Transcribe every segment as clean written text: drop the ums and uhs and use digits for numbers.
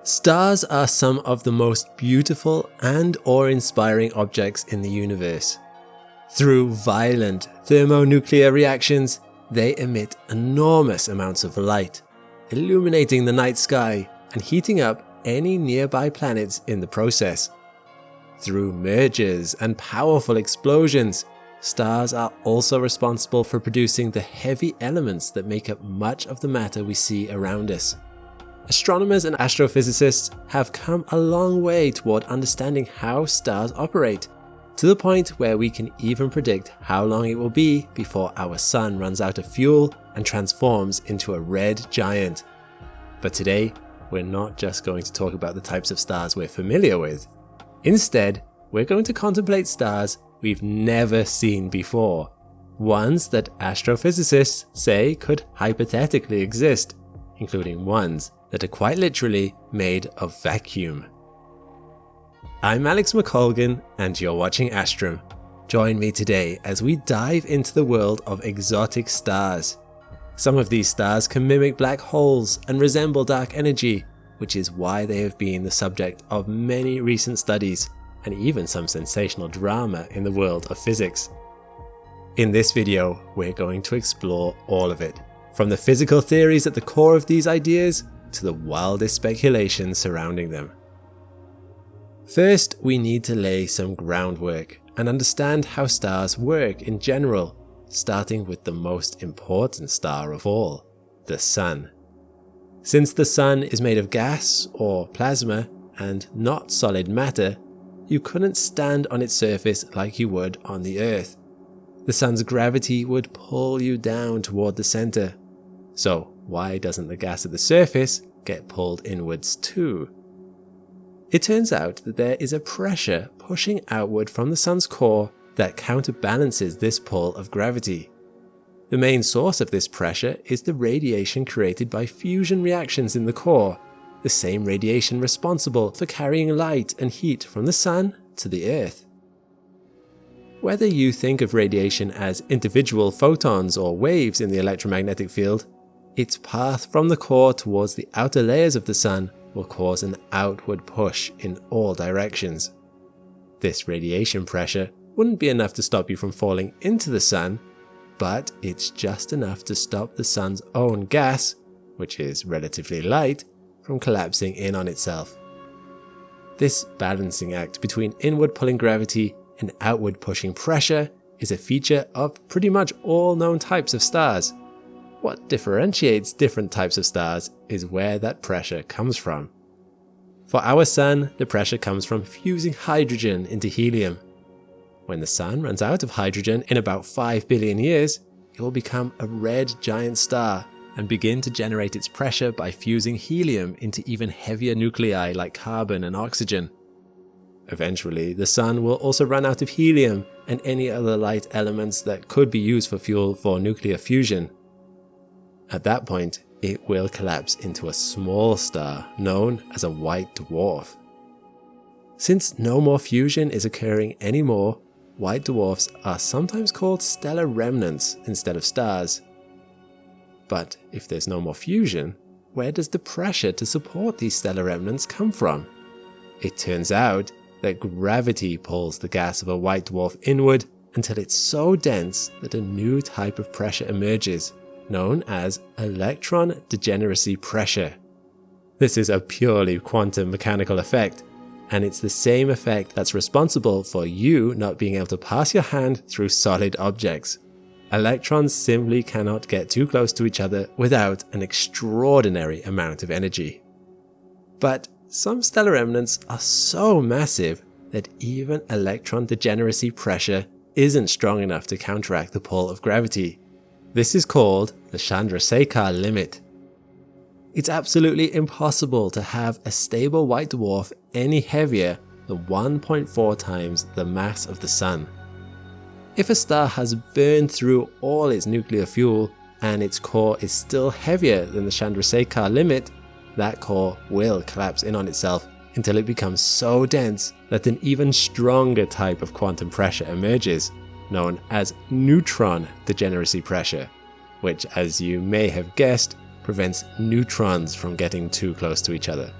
Stars are some of the most beautiful and awe-inspiring objects in the universe. Through violent thermonuclear reactions, they emit enormous amounts of light, illuminating the night sky and heating up any nearby planets in the process. Through mergers and powerful explosions, stars are also responsible for producing the heavy elements that make up much of the matter we see around us. Astronomers and astrophysicists have come a long way toward understanding how stars operate, to the point where we can even predict how long it will be before our sun runs out of fuel and transforms into a red giant. But today, we're not just going to talk about the types of stars we're familiar with. Instead, we're going to contemplate stars we've never seen before, ones that astrophysicists say could hypothetically exist, including ones that are quite literally made of vacuum. I'm Alex McColgan and you're watching Astrum. Join me today as we dive into the world of exotic stars. Some of these stars can mimic black holes and resemble dark energy, which is why they have been the subject of many recent studies and even some sensational drama in the world of physics. In this video, we're going to explore all of it, from the physical theories at the core of these ideas to the wildest speculation surrounding them. First, we need to lay some groundwork and understand how stars work in general, starting with the most important star of all, the Sun. Since the Sun is made of gas or plasma and not solid matter, you couldn't stand on its surface like you would on the Earth. The Sun's gravity would pull you down toward the center. So why doesn't the gas at the surface get pulled inwards too? It turns out that there is a pressure pushing outward from the Sun's core that counterbalances this pull of gravity. The main source of this pressure is the radiation created by fusion reactions in the core, the same radiation responsible for carrying light and heat from the Sun to the Earth. Whether you think of radiation as individual photons or waves in the electromagnetic field, its path from the core towards the outer layers of the Sun will cause an outward push in all directions. This radiation pressure wouldn't be enough to stop you from falling into the Sun, but it's just enough to stop the Sun's own gas, which is relatively light, from collapsing in on itself. This balancing act between inward pulling gravity and outward pushing pressure is a feature of pretty much all known types of stars. What differentiates different types of stars is where that pressure comes from. For our Sun, the pressure comes from fusing hydrogen into helium. When the Sun runs out of hydrogen in about 5 billion years, it will become a red giant star and begin to generate its pressure by fusing helium into even heavier nuclei like carbon and oxygen. Eventually, the Sun will also run out of helium and any other light elements that could be used for fuel for nuclear fusion. At that point, it will collapse into a small star known as a white dwarf. Since no more fusion is occurring anymore, white dwarfs are sometimes called stellar remnants instead of stars. But if there's no more fusion, where does the pressure to support these stellar remnants come from? It turns out that gravity pulls the gas of a white dwarf inward until it's so dense that a new type of pressure emerges, known as electron degeneracy pressure. This is a purely quantum mechanical effect, and it's the same effect that's responsible for you not being able to pass your hand through solid objects. Electrons simply cannot get too close to each other without an extraordinary amount of energy. But some stellar remnants are so massive that even electron degeneracy pressure isn't strong enough to counteract the pull of gravity. This is called the Chandrasekhar limit. It's absolutely impossible to have a stable white dwarf any heavier than 1.4 times the mass of the Sun. If a star has burned through all its nuclear fuel and its core is still heavier than the Chandrasekhar limit, that core will collapse in on itself until it becomes so dense that an even stronger type of quantum pressure emerges, known as neutron degeneracy pressure, which, as you may have guessed, prevents neutrons from getting too close to each other.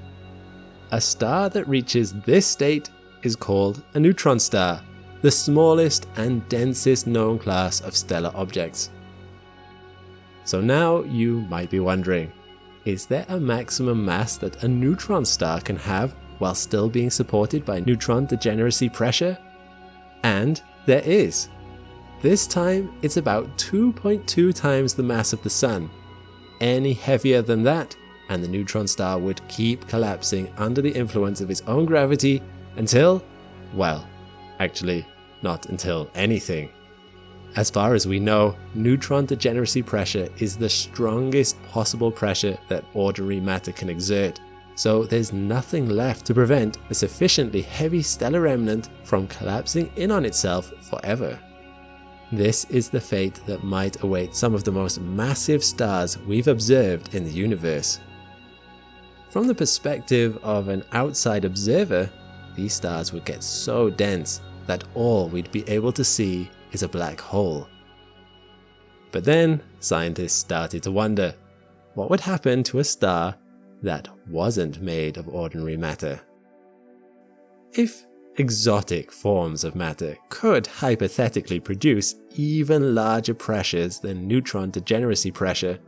A star that reaches this state is called a neutron star, the smallest and densest known class of stellar objects. So now you might be wondering, is there a maximum mass that a neutron star can have while still being supported by neutron degeneracy pressure? And there is. This time it's about 2.2 times the mass of the Sun. Any heavier than that, and the neutron star would keep collapsing under the influence of its own gravity until, well, actually, not until anything. As far as we know, neutron degeneracy pressure is the strongest possible pressure that ordinary matter can exert, so there's nothing left to prevent a sufficiently heavy stellar remnant from collapsing in on itself forever. This is the fate that might await some of the most massive stars we've observed in the universe. From the perspective of an outside observer, these stars would get so dense that all we'd be able to see is a black hole. But then scientists started to wonder, what would happen to a star that wasn't made of ordinary matter? If exotic forms of matter could hypothetically produce even larger pressures than neutron degeneracy pressure,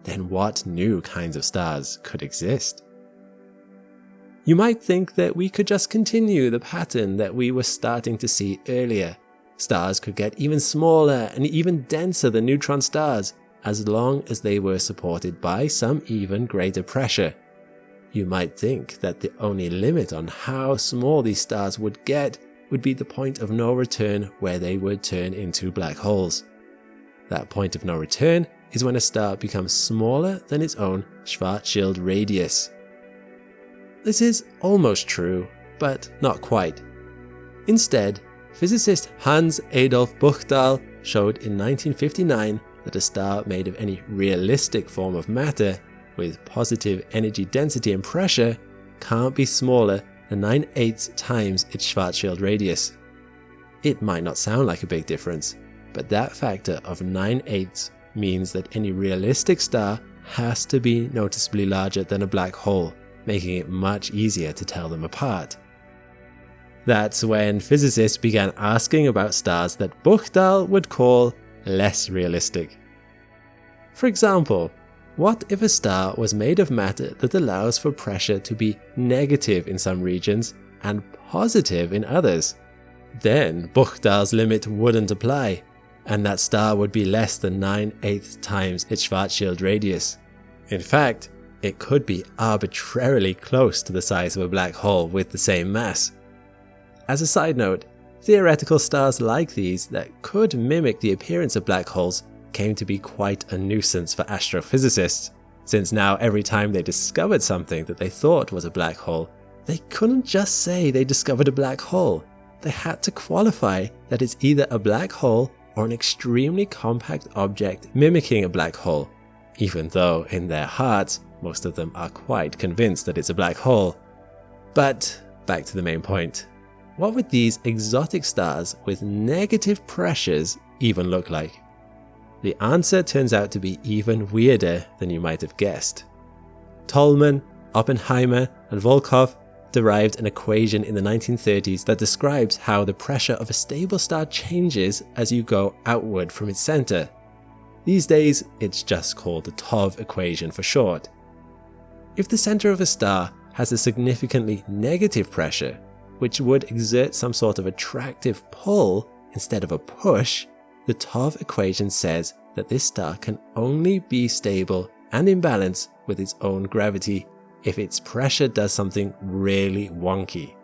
then what new kinds of stars could exist? You might think that we could just continue the pattern that we were starting to see earlier. Stars could get even smaller and even denser than neutron stars, as long as they were supported by some even greater pressure. You might think that the only limit on how small these stars would get would be the point of no return, where they would turn into black holes. That point of no return is when a star becomes smaller than its own Schwarzschild radius. This is almost true, but not quite. Instead, physicist Hans Adolf Buchdahl showed in 1959 that a star made of any realistic form of matter with positive energy density and pressure can't be smaller than 9/8 times its Schwarzschild radius. It might not sound like a big difference, but that factor of 9/8 means that any realistic star has to be noticeably larger than a black hole, making it much easier to tell them apart. That's when physicists began asking about stars that Buchdahl would call less realistic. For example, what if a star was made of matter that allows for pressure to be negative in some regions and positive in others? Then Buchdahl's limit wouldn't apply, and that star would be less than 9/8 times its Schwarzschild radius. In fact, it could be arbitrarily close to the size of a black hole with the same mass. As a side note, theoretical stars like these that could mimic the appearance of black holes came to be quite a nuisance for astrophysicists, since now every time they discovered something that they thought was a black hole, they couldn't just say they discovered a black hole. They had to qualify that it's either a black hole or an extremely compact object mimicking a black hole, even though in their hearts most of them are quite convinced that it's a black hole. But back to the main point. What would these exotic stars with negative pressures even look like? The answer turns out to be even weirder than you might have guessed. Tolman, Oppenheimer, and Volkov derived an equation in the 1930s that describes how the pressure of a stable star changes as you go outward from its center. These days, it's just called the TOV equation for short. If the center of a star has a significantly negative pressure, which would exert some sort of attractive pull instead of a push, the TOV equation says that this star can only be stable and in balance with its own gravity if its pressure does something really wonky.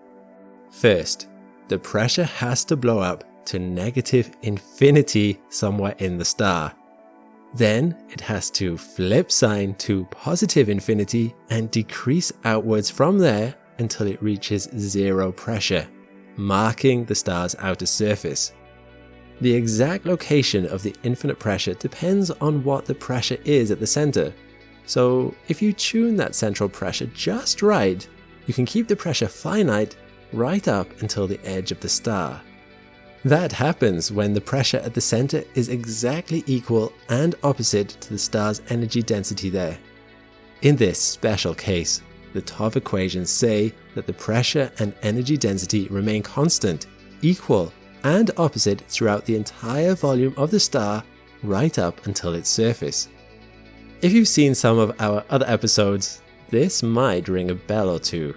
First, the pressure has to blow up to negative infinity somewhere in the star. Then it has to flip sign to positive infinity and decrease outwards from there until it reaches zero pressure, marking the star's outer surface. The exact location of the infinite pressure depends on what the pressure is at the center. So if you tune that central pressure just right, you can keep the pressure finite right up until the edge of the star. That happens when the pressure at the center is exactly equal and opposite to the star's energy density there. In this special case, the top equations say that the pressure and energy density remain constant, equal, and opposite throughout the entire volume of the star right up until its surface. If you've seen some of our other episodes, this might ring a bell or two.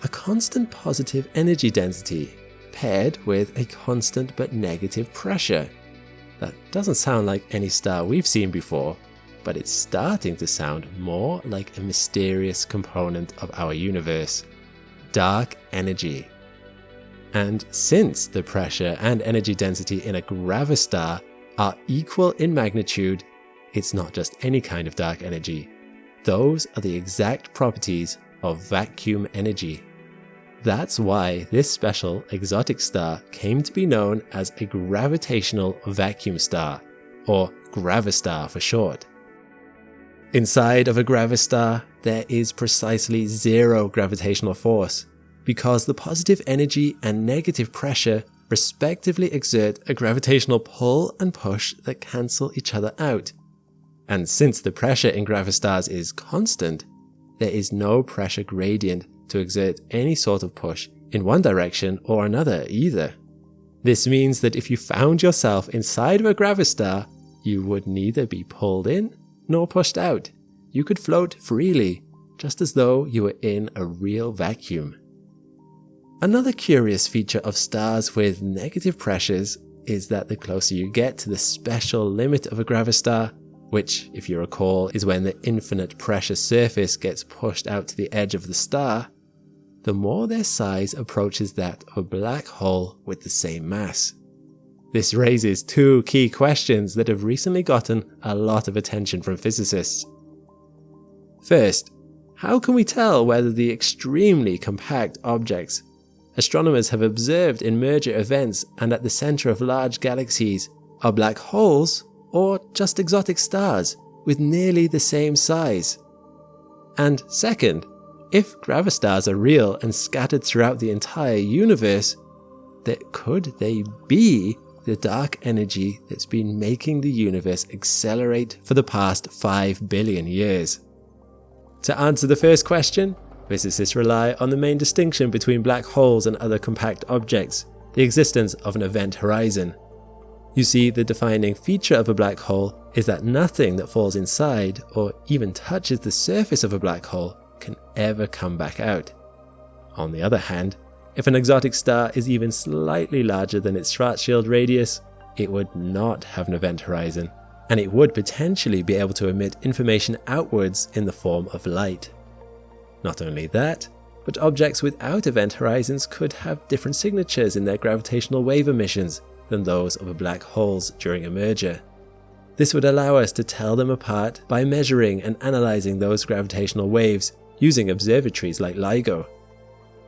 A constant positive energy density paired with a constant but negative pressure. That doesn't sound like any star we've seen before, but it's starting to sound more like a mysterious component of our universe: dark energy. And since the pressure and energy density in a gravastar are equal in magnitude, it's not just any kind of dark energy. Those are the exact properties of vacuum energy. That's why this special exotic star came to be known as a gravitational vacuum star, or gravastar for short. Inside of a gravastar, there is precisely zero gravitational force, because the positive energy and negative pressure respectively exert a gravitational pull and push that cancel each other out. And since the pressure in gravastars is constant, there is no pressure gradient to exert any sort of push in one direction or another either. This means that if you found yourself inside of a gravastar, you would neither be pulled in nor pushed out. You could float freely, just as though you were in a real vacuum. Another curious feature of stars with negative pressures is that the closer you get to the special limit of a gravastar, which, if you recall, is when the infinite pressure surface gets pushed out to the edge of the star, the more their size approaches that of a black hole with the same mass. This raises two key questions that have recently gotten a lot of attention from physicists. First, how can we tell whether the extremely compact objects astronomers have observed in merger events and at the center of large galaxies are black holes or just exotic stars with nearly the same size? And second, if gravastars are real and scattered throughout the entire universe, then could they be the dark energy that's been making the universe accelerate for the past 5 billion years? To answer the first question, physicists rely on the main distinction between black holes and other compact objects, the existence of an event horizon. You see, the defining feature of a black hole is that nothing that falls inside or even touches the surface of a black hole can ever come back out. On the other hand, if an exotic star is even slightly larger than its Schwarzschild radius, it would not have an event horizon, and it would potentially be able to emit information outwards in the form of light. Not only that, but objects without event horizons could have different signatures in their gravitational wave emissions than those of a black hole's during a merger. This would allow us to tell them apart by measuring and analyzing those gravitational waves using observatories like LIGO.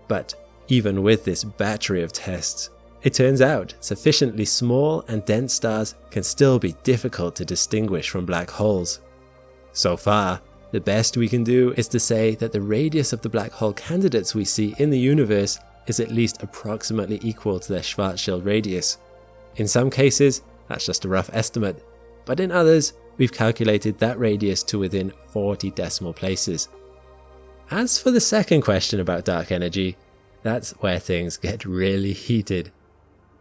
But even with this battery of tests, it turns out sufficiently small and dense stars can still be difficult to distinguish from black holes. So far, the best we can do is to say that the radius of the black hole candidates we see in the universe is at least approximately equal to their Schwarzschild radius. In some cases, that's just a rough estimate, but in others, we've calculated that radius to within 40 decimal places. As for the second question about dark energy, that's where things get really heated.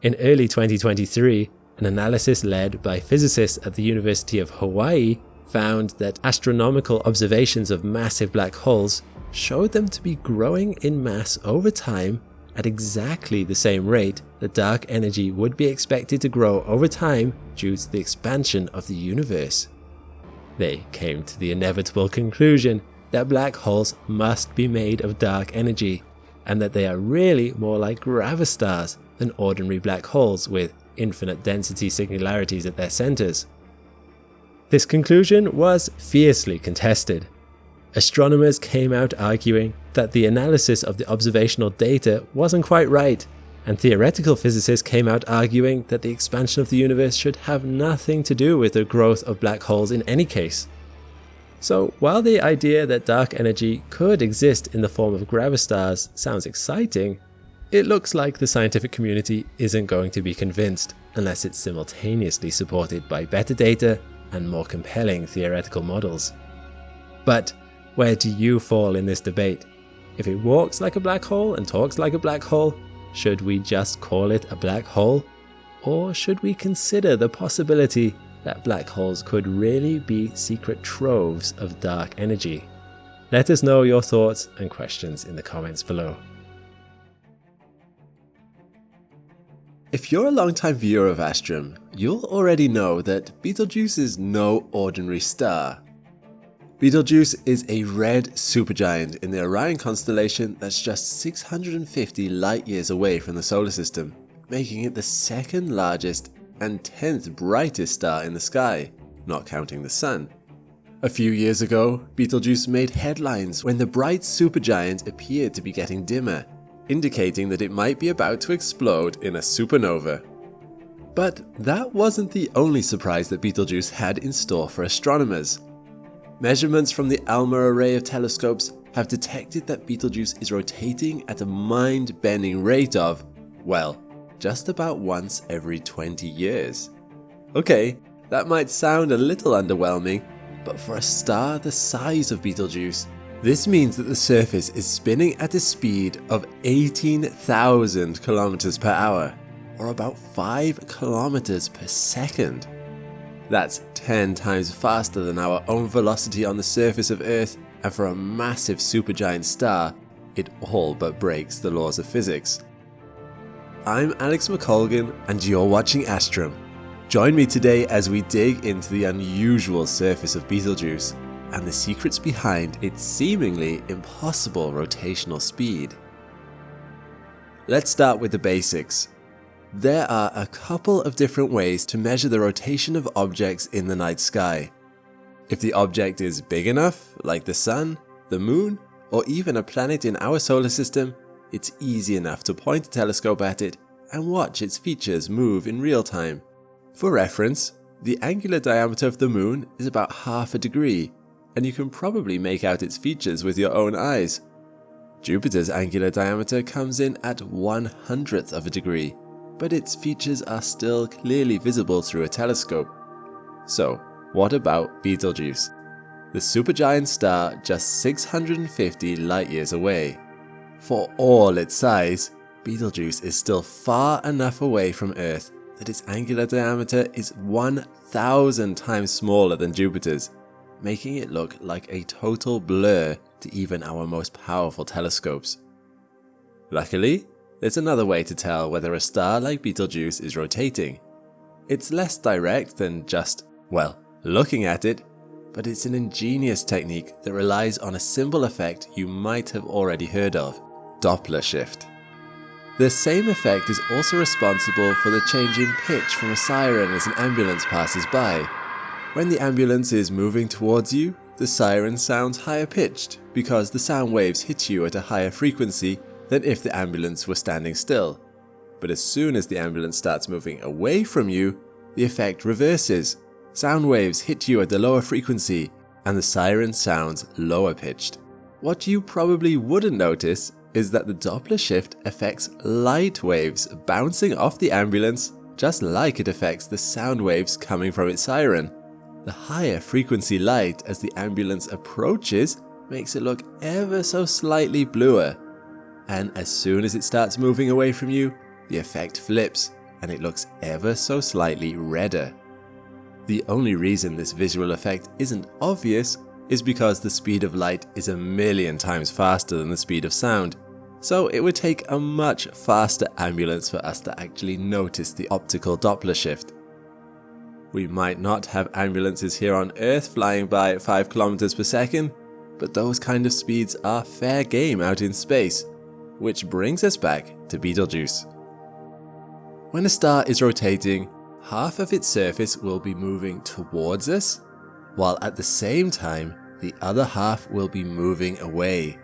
In early 2023, an analysis led by physicists at the University of Hawaii found that astronomical observations of massive black holes showed them to be growing in mass over time at exactly the same rate that dark energy would be expected to grow over time due to the expansion of the universe. They came to the inevitable conclusion that black holes must be made of dark energy, and that they are really more like gravastars than ordinary black holes with infinite density singularities at their centers. This conclusion was fiercely contested. Astronomers came out arguing that the analysis of the observational data wasn't quite right, and theoretical physicists came out arguing that the expansion of the universe should have nothing to do with the growth of black holes in any case. So while the idea that dark energy could exist in the form of gravastars sounds exciting, it looks like the scientific community isn't going to be convinced unless it's simultaneously supported by better data and more compelling theoretical models. But Where do you fall in this debate? If it walks like a black hole and talks like a black hole, should we just call it a black hole? Or should we consider the possibility that black holes could really be secret troves of dark energy? Let us know your thoughts and questions in the comments below. If you're a long-time viewer of Astrum, you'll already know that Betelgeuse is no ordinary star. Betelgeuse is a red supergiant in the Orion constellation that's just 650 light-years away from the solar system, making it the second largest and 10th brightest star in the sky, not counting the Sun. A few years ago, Betelgeuse made headlines when the bright supergiant appeared to be getting dimmer, indicating that it might be about to explode in a supernova. But that wasn't the only surprise that Betelgeuse had in store for astronomers. Measurements from the ALMA array of telescopes have detected that Betelgeuse is rotating at a mind-bending rate of, well, just about once every 20 years. Okay, that might sound a little underwhelming, but for a star the size of Betelgeuse, this means that the surface is spinning at a speed of 18,000 kilometers per hour, or about 5 kilometers per second. That's 10 times faster than our own velocity on the surface of Earth, and for a massive supergiant star, it all but breaks the laws of physics. I'm Alex McColgan, and you're watching Astrum. Join me today as we dig into the unusual surface of Betelgeuse and the secrets behind its seemingly impossible rotational speed. Let's start with the basics. There are a couple of different ways to measure the rotation of objects in the night sky. If the object is big enough, like the Sun, the Moon, or even a planet in our solar system, it's easy enough to point a telescope at it and watch its features move in real time. For reference, the angular diameter of the Moon is about half a degree, and you can probably make out its features with your own eyes. Jupiter's angular diameter comes in at 1/100th of a degree, but its features are still clearly visible through a telescope. So, what about Betelgeuse? The supergiant star just 650 light-years away. For all its size, Betelgeuse is still far enough away from Earth that its angular diameter is 1,000 times smaller than Jupiter's, making it look like a total blur to even our most powerful telescopes. Luckily, there's another way to tell whether a star like Betelgeuse is rotating. It's less direct than just, well, looking at it, but it's an ingenious technique that relies on a simple effect you might have already heard of: Doppler shift. The same effect is also responsible for the change in pitch from a siren as an ambulance passes by. When the ambulance is moving towards you, the siren sounds higher pitched because the sound waves hit you at a higher frequency than if the ambulance were standing still. But as soon as the ambulance starts moving away from you, the effect reverses. Sound waves hit you at a lower frequency, and the siren sounds lower pitched. What you probably wouldn't notice is that the Doppler shift affects light waves bouncing off the ambulance, just like it affects the sound waves coming from its siren. The higher frequency light as the ambulance approaches makes it look ever so slightly bluer, and as soon as it starts moving away from you, the effect flips and it looks ever so slightly redder. The only reason this visual effect isn't obvious is because the speed of light is 1,000,000 times faster than the speed of sound, so it would take a much faster ambulance for us to actually notice the optical Doppler shift. We might not have ambulances here on Earth flying by at 5 kilometers per second, but those kind of speeds are fair game out in space, which brings us back to Betelgeuse. When a star is rotating, half of its surface will be moving towards us, while at the same time, the other half will be moving away.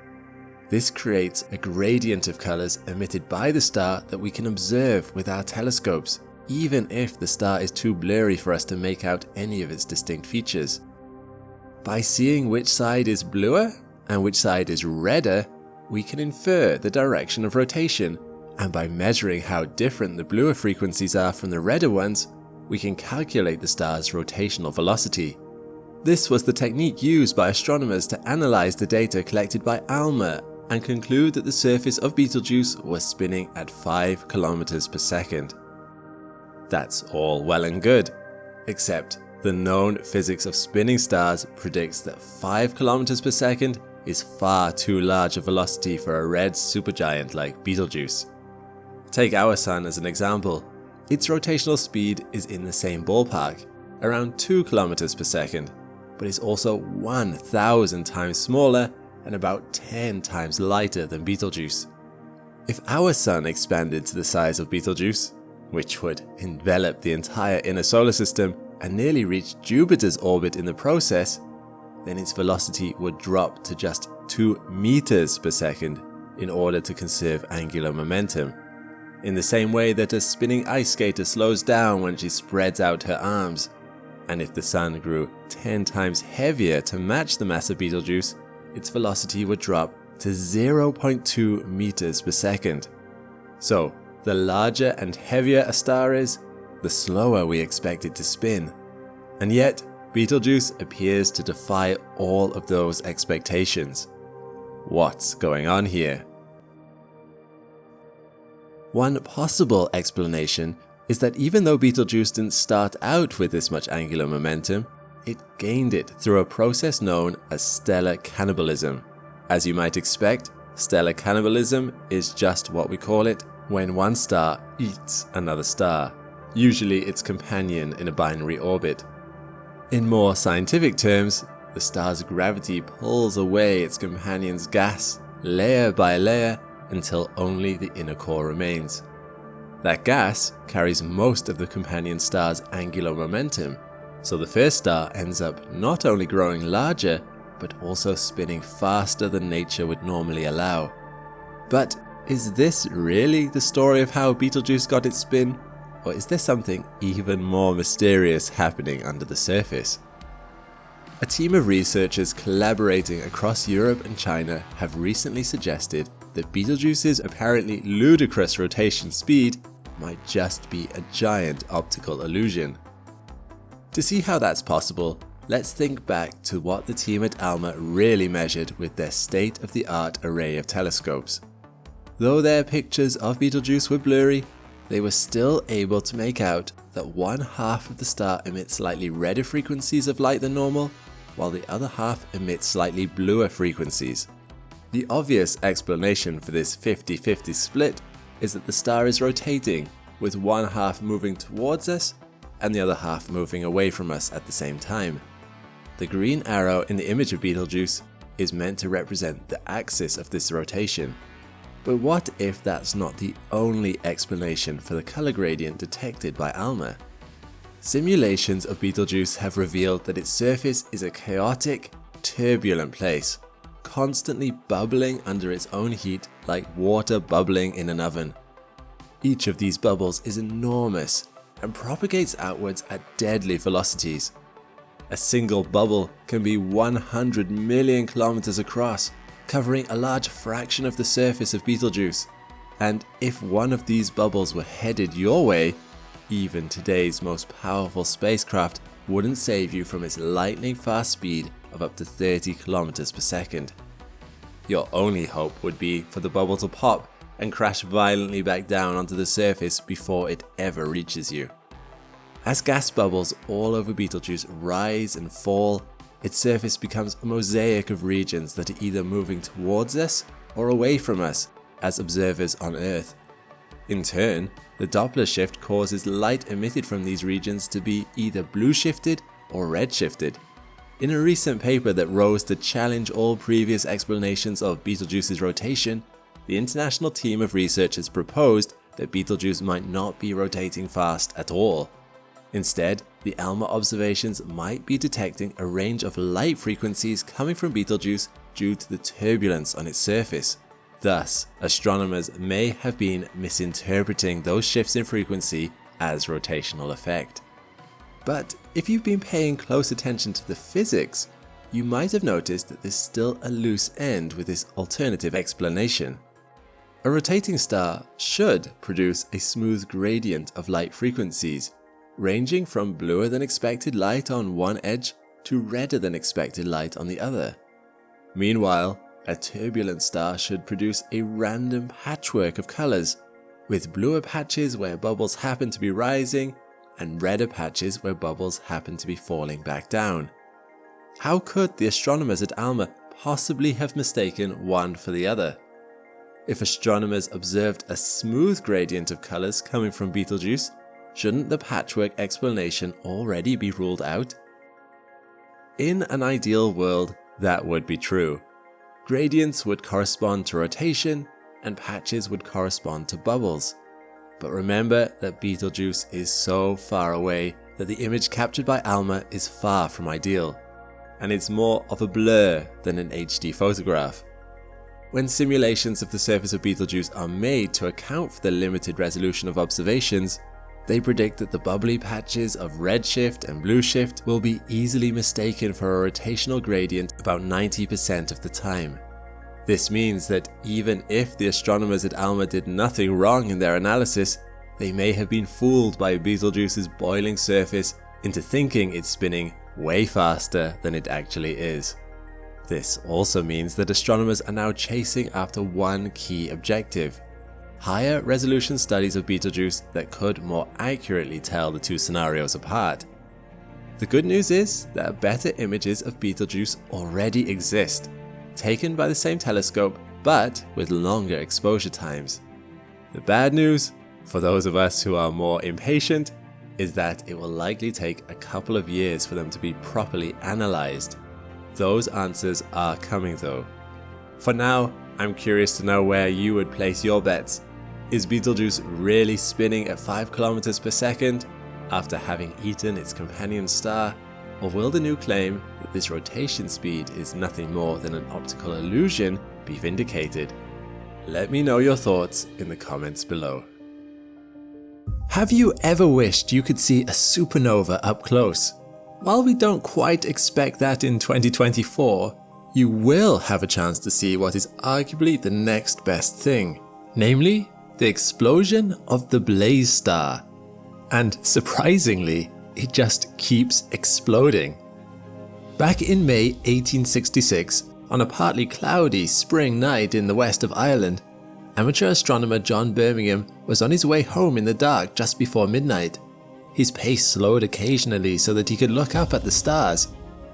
This creates a gradient of colors emitted by the star that we can observe with our telescopes, even if the star is too blurry for us to make out any of its distinct features. By seeing which side is bluer and which side is redder, we can infer the direction of rotation, and by measuring how different the bluer frequencies are from the redder ones, we can calculate the star's rotational velocity. This was the technique used by astronomers to analyze the data collected by ALMA and conclude that the surface of Betelgeuse was spinning at 5 kilometers per second. That's all well and good, except the known physics of spinning stars predicts that 5 kilometers per second is far too large a velocity for a red supergiant like Betelgeuse. Take our Sun as an example. Its rotational speed is in the same ballpark, around 2 kilometers per second, but is also 1,000 times smaller and about 10 times lighter than Betelgeuse. If our Sun expanded to the size of Betelgeuse, which would envelop the entire inner solar system and nearly reach Jupiter's orbit in the process, then its velocity would drop to just 2 meters per second in order to conserve angular momentum. In the same way that a spinning ice skater slows down when she spreads out her arms. And if the Sun grew 10 times heavier to match the mass of Betelgeuse, its velocity would drop to 0.2 meters per second. So, the larger and heavier a star is, the slower we expect it to spin. And yet, Betelgeuse appears to defy all of those expectations. What's going on here? One possible explanation is that even though Betelgeuse didn't start out with this much angular momentum, it gained it through a process known as stellar cannibalism. As you might expect, stellar cannibalism is just what we call it when one star eats another star, usually its companion in a binary orbit. In more scientific terms, the star's gravity pulls away its companion's gas layer by layer until only the inner core remains. That gas carries most of the companion star's angular momentum, so the first star ends up not only growing larger, but also spinning faster than nature would normally allow. But is this really the story of how Betelgeuse got its spin, or is there something even more mysterious happening under the surface? A team of researchers collaborating across Europe and China have recently suggested that Betelgeuse's apparently ludicrous rotation speed might just be a giant optical illusion. To see how that's possible, let's think back to what the team at ALMA really measured with their state-of-the-art array of telescopes. Though their pictures of Betelgeuse were blurry, they were still able to make out that one half of the star emits slightly redder frequencies of light than normal, while the other half emits slightly bluer frequencies. The obvious explanation for this 50-50 split is that the star is rotating, with one half moving towards us and the other half moving away from us at the same time. The green arrow in the image of Betelgeuse is meant to represent the axis of this rotation. But what if that's not the only explanation for the color gradient detected by ALMA? Simulations of Betelgeuse have revealed that its surface is a chaotic, turbulent place, constantly bubbling under its own heat like water bubbling in an oven. Each of these bubbles is enormous and propagates outwards at deadly velocities. A single bubble can be 100 million kilometers across, covering a large fraction of the surface of Betelgeuse. And if one of these bubbles were headed your way, even today's most powerful spacecraft wouldn't save you from its lightning fast speed of up to 30 kilometers per second. Your only hope would be for the bubble to pop and crash violently back down onto the surface before it ever reaches you. As gas bubbles all over Betelgeuse rise and fall, its surface becomes a mosaic of regions that are either moving towards us or away from us as observers on Earth. In turn, the Doppler shift causes light emitted from these regions to be either blue shifted or red shifted. In a recent paper that rose to challenge all previous explanations of Betelgeuse's rotation, the international team of researchers proposed that Betelgeuse might not be rotating fast at all. Instead, the ALMA observations might be detecting a range of light frequencies coming from Betelgeuse due to the turbulence on its surface. Thus, astronomers may have been misinterpreting those shifts in frequency as rotational effect. But if you've been paying close attention to the physics, you might have noticed that there's still a loose end with this alternative explanation. A rotating star should produce a smooth gradient of light frequencies, ranging from bluer than expected light on one edge to redder than expected light on the other. Meanwhile, a turbulent star should produce a random patchwork of colours, with bluer patches where bubbles happen to be rising and redder patches where bubbles happen to be falling back down. How could the astronomers at ALMA possibly have mistaken one for the other? If astronomers observed a smooth gradient of colours coming from Betelgeuse, shouldn't the patchwork explanation already be ruled out? In an ideal world, that would be true. Gradients would correspond to rotation, and patches would correspond to bubbles. But remember that Betelgeuse is so far away that the image captured by ALMA is far from ideal, and it's more of a blur than an HD photograph. When simulations of the surface of Betelgeuse are made to account for the limited resolution of observations, they predict that the bubbly patches of redshift and blueshift will be easily mistaken for a rotational gradient about 90% of the time. This means that even if the astronomers at ALMA did nothing wrong in their analysis, they may have been fooled by Betelgeuse's boiling surface into thinking it's spinning way faster than it actually is. This also means that astronomers are now chasing after one key objective: higher resolution studies of Betelgeuse that could more accurately tell the two scenarios apart. The good news is that better images of Betelgeuse already exist, taken by the same telescope but with longer exposure times. The bad news, for those of us who are more impatient, is that it will likely take a couple of years for them to be properly analysed. Those answers are coming though. For now, I'm curious to know where you would place your bets. Is Betelgeuse really spinning at 5 km per second after having eaten its companion star? Or will the new claim that this rotation speed is nothing more than an optical illusion be vindicated? Let me know your thoughts in the comments below. Have you ever wished you could see a supernova up close? While we don't quite expect that in 2024, you will have a chance to see what is arguably the next best thing, namely the explosion of the Blaze star. And surprisingly, it just keeps exploding. Back in May 1866, on a partly cloudy spring night in the west of Ireland, amateur astronomer John Birmingham was on his way home in the dark just before midnight. His pace slowed occasionally so that he could look up at the stars.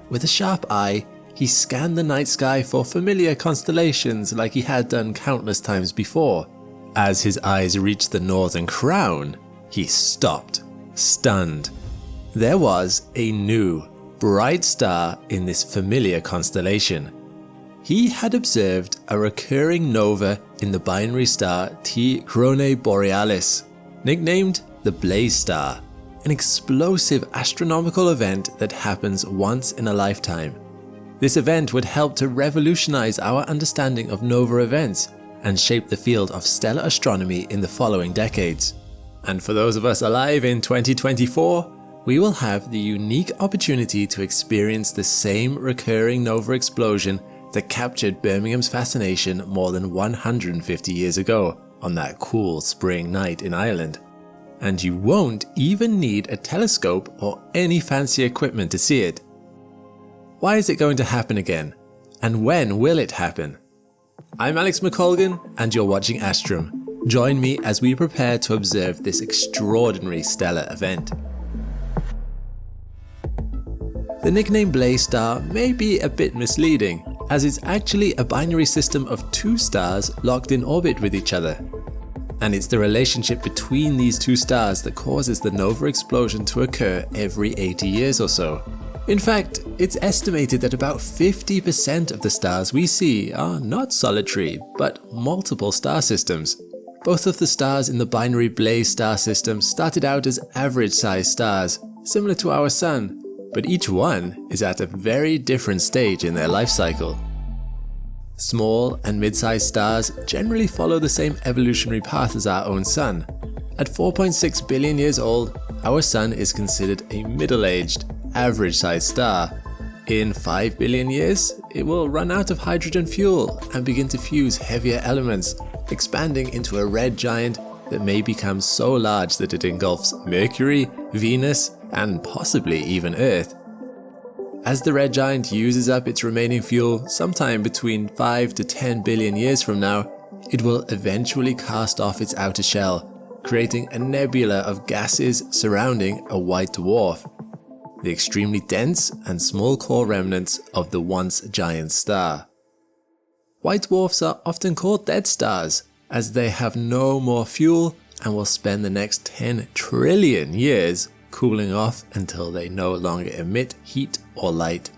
With a sharp eye, he scanned the night sky for familiar constellations like he had done countless times before. As his eyes reached the Northern Crown, he stopped, stunned. There was a new, bright star in this familiar constellation. He had observed a recurring nova in the binary star T Coronae Borealis, nicknamed the Blaze star, an explosive astronomical event that happens once in a lifetime. This event would help to revolutionize our understanding of nova events and shape the field of stellar astronomy in the following decades. And for those of us alive in 2024, we will have the unique opportunity to experience the same recurring nova explosion that captured Birmingham's fascination more than 150 years ago on that cool spring night in Ireland. And you won't even need a telescope or any fancy equipment to see it. Why is it going to happen again? And when will it happen? I'm Alex McColgan and you're watching Astrum. Join me as we prepare to observe this extraordinary stellar event. The nickname Blaze star may be a bit misleading, as it's actually a binary system of two stars locked in orbit with each other. And it's the relationship between these two stars that causes the nova explosion to occur every 80 years or so. In fact, it's estimated that about 50% of the stars we see are not solitary, but multiple star systems. Both of the stars in the binary Blaze star system started out as average-sized stars, similar to our Sun, but each one is at a very different stage in their life cycle. Small and mid-sized stars generally follow the same evolutionary path as our own Sun. At 4.6 billion years old, our Sun is considered a middle-aged, average-sized star. In 5 billion years, it will run out of hydrogen fuel and begin to fuse heavier elements, expanding into a red giant that may become so large that it engulfs Mercury, Venus, and possibly even Earth. As the red giant uses up its remaining fuel sometime between 5 to 10 billion years from now, it will eventually cast off its outer shell, creating a nebula of gases surrounding a white dwarf, the extremely dense and small core remnants of the once giant star. White dwarfs are often called dead stars, as they have no more fuel and will spend the next 10 trillion years cooling off until they no longer emit heat or light.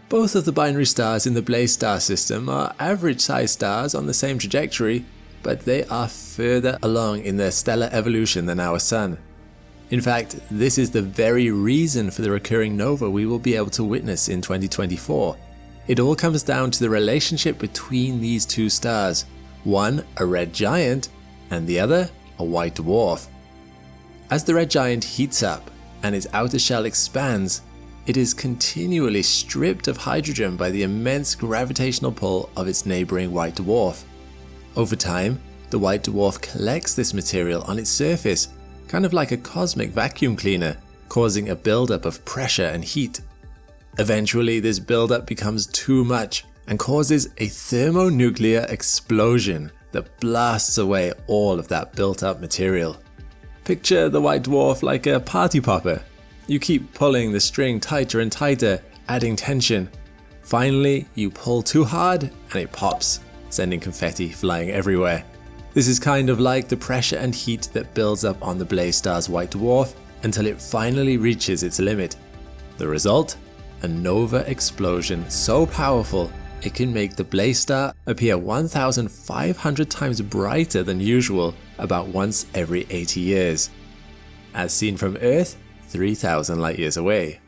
Both of the binary stars in the Blaze star system are average-sized stars on the same trajectory, but they are further along in their stellar evolution than our Sun. In fact, this is the very reason for the recurring nova we will be able to witness in 2024. It all comes down to the relationship between these two stars, one a red giant and the other a white dwarf. As the red giant heats up and its outer shell expands, it is continually stripped of hydrogen by the immense gravitational pull of its neighboring white dwarf. Over time, the white dwarf collects this material on its surface, kind of like a cosmic vacuum cleaner, causing a buildup of pressure and heat. Eventually, this buildup becomes too much and causes a thermonuclear explosion that blasts away all of that built-up material. Picture the white dwarf like a party popper. You keep pulling the string tighter and tighter, adding tension. Finally, you pull too hard and it pops, sending confetti flying everywhere. This is kind of like the pressure and heat that builds up on the Blaze star's white dwarf until it finally reaches its limit. The result? A nova explosion so powerful it can make the Blaze star appear 1,500 times brighter than usual about once every 80 years. As seen from Earth, 3,000 light years away.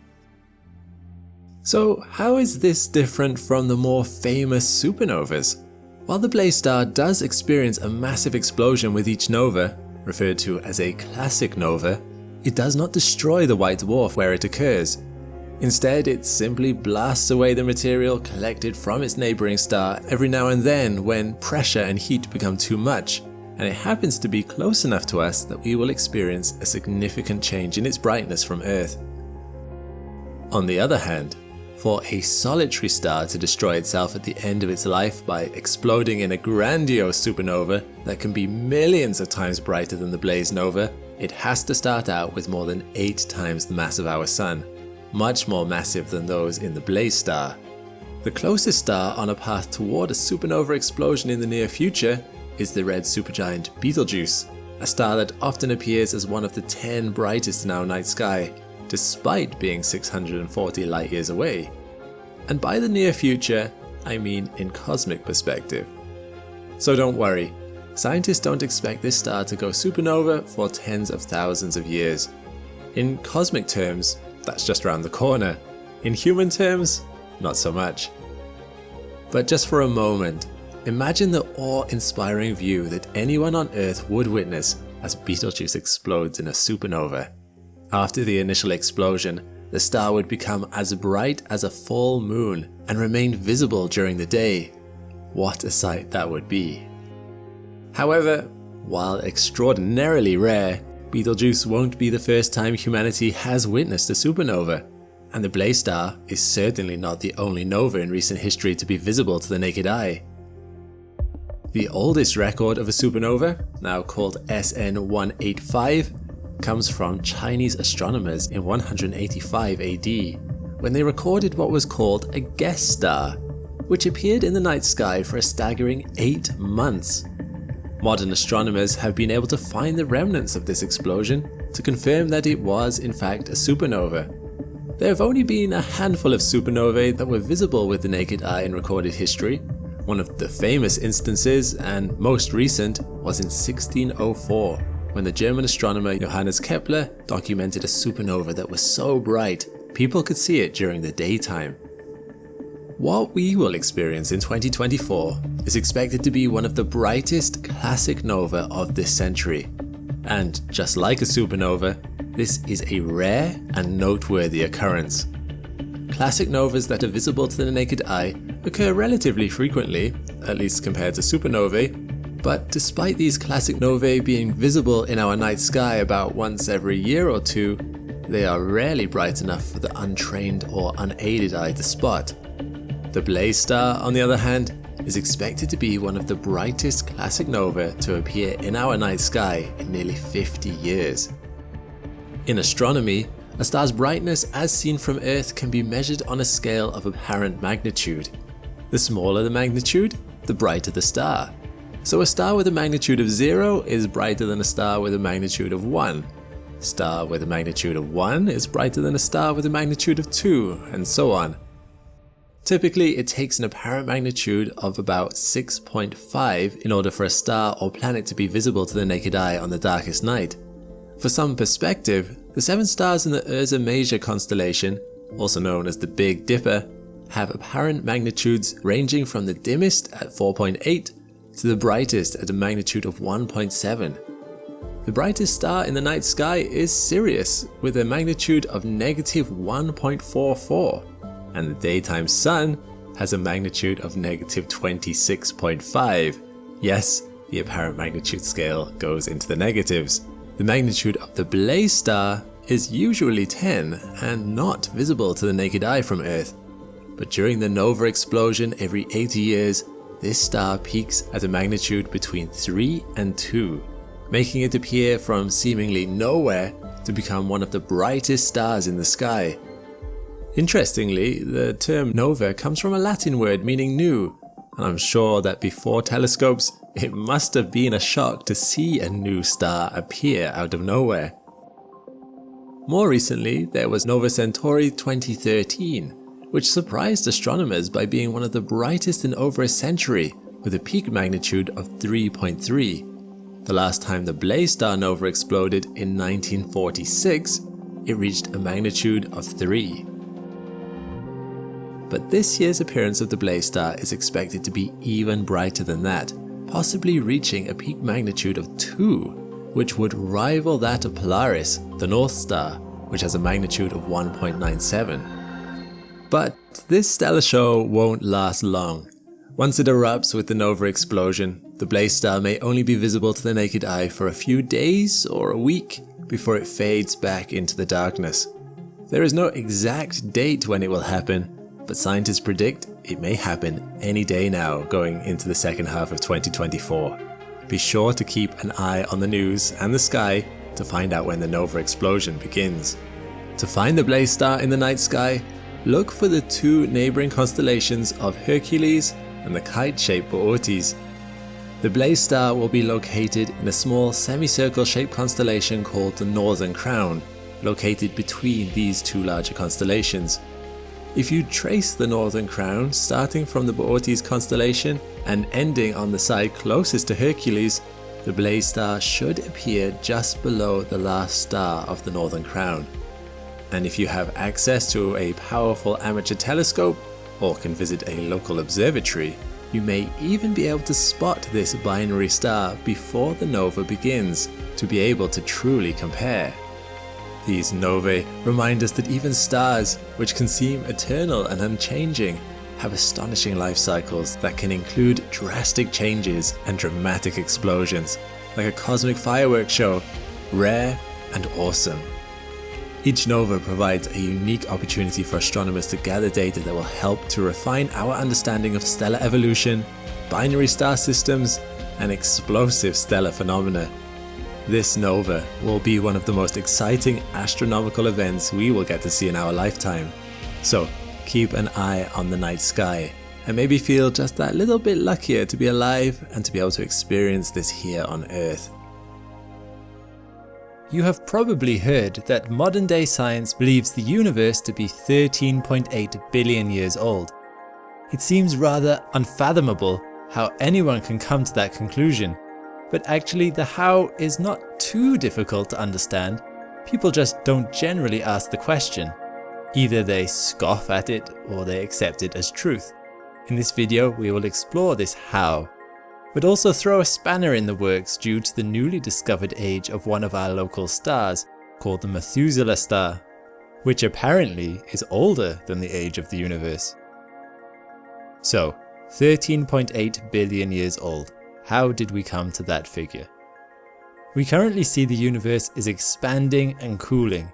So how is this different from the more famous supernovas? While the Blaze star does experience a massive explosion with each nova, referred to as a classic nova, it does not destroy the white dwarf where it occurs. Instead, it simply blasts away the material collected from its neighboring star every now and then when pressure and heat become too much, and it happens to be close enough to us that we will experience a significant change in its brightness from Earth. On the other hand, for a solitary star to destroy itself at the end of its life by exploding in a grandiose supernova that can be millions of times brighter than the Blaze nova, it has to start out with more than 8 times the mass of our Sun, much more massive than those in the Blaze star. The closest star on a path toward a supernova explosion in the near future is the red supergiant Betelgeuse, a star that often appears as one of the 10 brightest in our night sky, despite being 640 light years away. And by the near future, I mean in cosmic perspective. So don't worry, scientists don't expect this star to go supernova for tens of thousands of years. In cosmic terms, that's just around the corner. In human terms, not so much. But just for a moment, imagine the awe-inspiring view that anyone on Earth would witness as Betelgeuse explodes in a supernova. After the initial explosion, the star would become as bright as a full moon and remain visible during the day. What a sight that would be. However, while extraordinarily rare, Betelgeuse won't be the first time humanity has witnessed a supernova, and the Blaze star is certainly not the only nova in recent history to be visible to the naked eye. The oldest record of a supernova, now called SN 185, comes from Chinese astronomers in 185 AD, when they recorded what was called a guest star, which appeared in the night sky for a staggering 8 months. Modern astronomers have been able to find the remnants of this explosion to confirm that it was in fact a supernova. There have only been a handful of supernovae that were visible with the naked eye in recorded history. One of the famous instances, and most recent, was in 1604, when the German astronomer Johannes Kepler documented a supernova that was so bright people could see it during the daytime. What we will experience in 2024 is expected to be one of the brightest classic nova of this century. And just like a supernova, this is a rare and noteworthy occurrence. Classic novas that are visible to the naked eye occur relatively frequently, at least compared to supernovae, but despite these classic novae being visible in our night sky about once every year or two, they are rarely bright enough for the untrained or unaided eye to spot. The Blaze star, on the other hand, is expected to be one of the brightest classic nova to appear in our night sky in nearly 50 years. In astronomy, a star's brightness as seen from Earth can be measured on a scale of apparent magnitude. The smaller the magnitude, the brighter the star. So a star with a magnitude of 0 is brighter than a star with a magnitude of 1. A star with a magnitude of 1 is brighter than a star with a magnitude of 2, and so on. Typically, it takes an apparent magnitude of about 6.5 in order for a star or planet to be visible to the naked eye on the darkest night. For some perspective, the 7 stars in the Ursa Major constellation, also known as the Big Dipper, have apparent magnitudes ranging from the dimmest at 4.8 to the brightest at a magnitude of 1.7. The brightest star in the night sky is Sirius with a magnitude of negative 1.44, and the daytime sun has a magnitude of negative 26.5. Yes, the apparent magnitude scale goes into the negatives. The magnitude of the Blaze star is usually 10 and not visible to the naked eye from Earth. But during the nova explosion every 80 years, this star peaks at a magnitude between 3 and 2, making it appear from seemingly nowhere to become one of the brightest stars in the sky. Interestingly, the term nova comes from a Latin word meaning new, and I'm sure that before telescopes, it must have been a shock to see a new star appear out of nowhere. More recently, there was Nova Centauri 2013, which surprised astronomers by being one of the brightest in over a century, with a peak magnitude of 3.3. The last time the Blaze star nova exploded in 1946, it reached a magnitude of 3. But this year's appearance of the Blaze star is expected to be even brighter than that, possibly reaching a peak magnitude of 2, which would rival that of Polaris, the North Star, which has a magnitude of 1.97. But this stellar show won't last long. Once it erupts with the nova explosion, the Blaze star may only be visible to the naked eye for a few days or a week before it fades back into the darkness. There is no exact date when it will happen, but scientists predict it may happen any day now going into the second half of 2024. Be sure to keep an eye on the news and the sky to find out when the nova explosion begins. To find the Blaze star in the night sky, look for the 2 neighboring constellations of Hercules and the kite-shaped Boötes. The Blaze star will be located in a small semicircle-shaped constellation called the Northern Crown, located between these 2 larger constellations. If you trace the Northern Crown starting from the Boötes constellation and ending on the side closest to Hercules, the Blaze star should appear just below the last star of the Northern Crown. And if you have access to a powerful amateur telescope or can visit a local observatory, you may even be able to spot this binary star before the nova begins to be able to truly compare. These novae remind us that even stars, which can seem eternal and unchanging, have astonishing life cycles that can include drastic changes and dramatic explosions, like a cosmic fireworks show, rare and awesome. Each nova provides a unique opportunity for astronomers to gather data that will help to refine our understanding of stellar evolution, binary star systems, and explosive stellar phenomena. This nova will be one of the most exciting astronomical events we will get to see in our lifetime. So keep an eye on the night sky and maybe feel just that little bit luckier to be alive and to be able to experience this here on Earth. You have probably heard that modern-day science believes the universe to be 13.8 billion years old. It seems rather unfathomable how anyone can come to that conclusion, but actually the how is not too difficult to understand. People just don't generally ask the question. Either they scoff at it or they accept it as truth. In this video we will explore this how, but also throw a spanner in the works due to the newly discovered age of one of our local stars, called the Methuselah star, which apparently is older than the age of the universe. So, 13.8 billion years old. How did we come to that figure? We currently see the universe is expanding and cooling.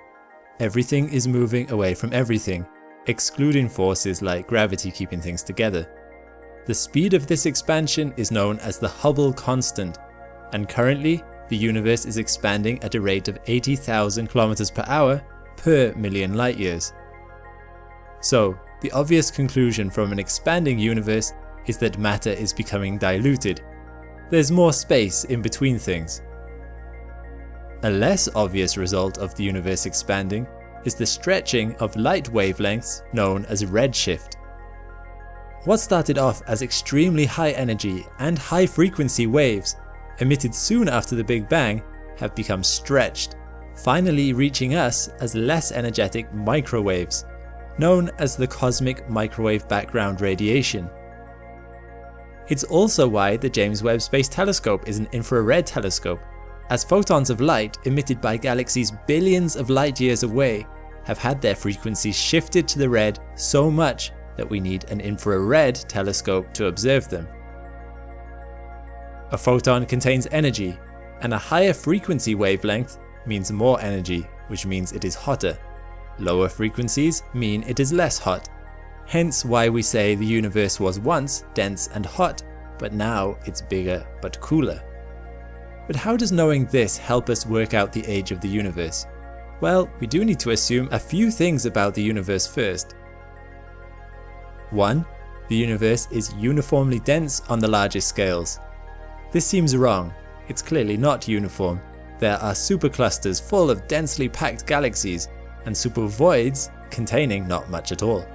everything is moving away from everything, excluding forces like gravity keeping things together. The speed of this expansion is known as the Hubble constant, and currently the universe is expanding at a rate of 80,000 kilometers per hour per million light years. So, the obvious conclusion from an expanding universe is that matter is becoming diluted. There's more space in between things. A less obvious result of the universe expanding is the stretching of light wavelengths known as redshift. What started off as extremely high energy and high frequency waves emitted soon after the Big Bang have become stretched, finally reaching us as less energetic microwaves, known as the cosmic microwave background radiation. It's also why the James Webb Space Telescope is an infrared telescope, as photons of light emitted by galaxies billions of light years away have had their frequencies shifted to the red so much that we need an infrared telescope to observe them. A photon contains energy, and a higher frequency wavelength means more energy, which means it is hotter. Lower frequencies mean it is less hot. Hence why we say the universe was once dense and hot, but now it's bigger but cooler. But how does knowing this help us work out the age of the universe? Well, we do need to assume a few things about the universe first. 1. The universe is uniformly dense on the largest scales. This seems wrong. It's clearly not uniform. There are superclusters full of densely packed galaxies, and supervoids containing not much at all.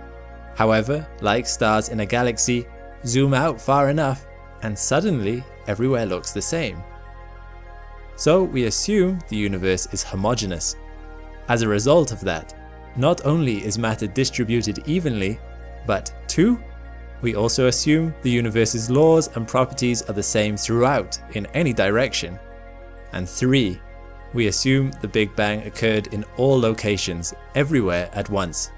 However, like stars in a galaxy, zoom out far enough, and suddenly everywhere looks the same. So we assume the universe is homogeneous. As a result of that, not only is matter distributed evenly, but 2. We also assume the universe's laws and properties are the same throughout in any direction. And 3. We assume the Big Bang occurred in all locations, everywhere at once.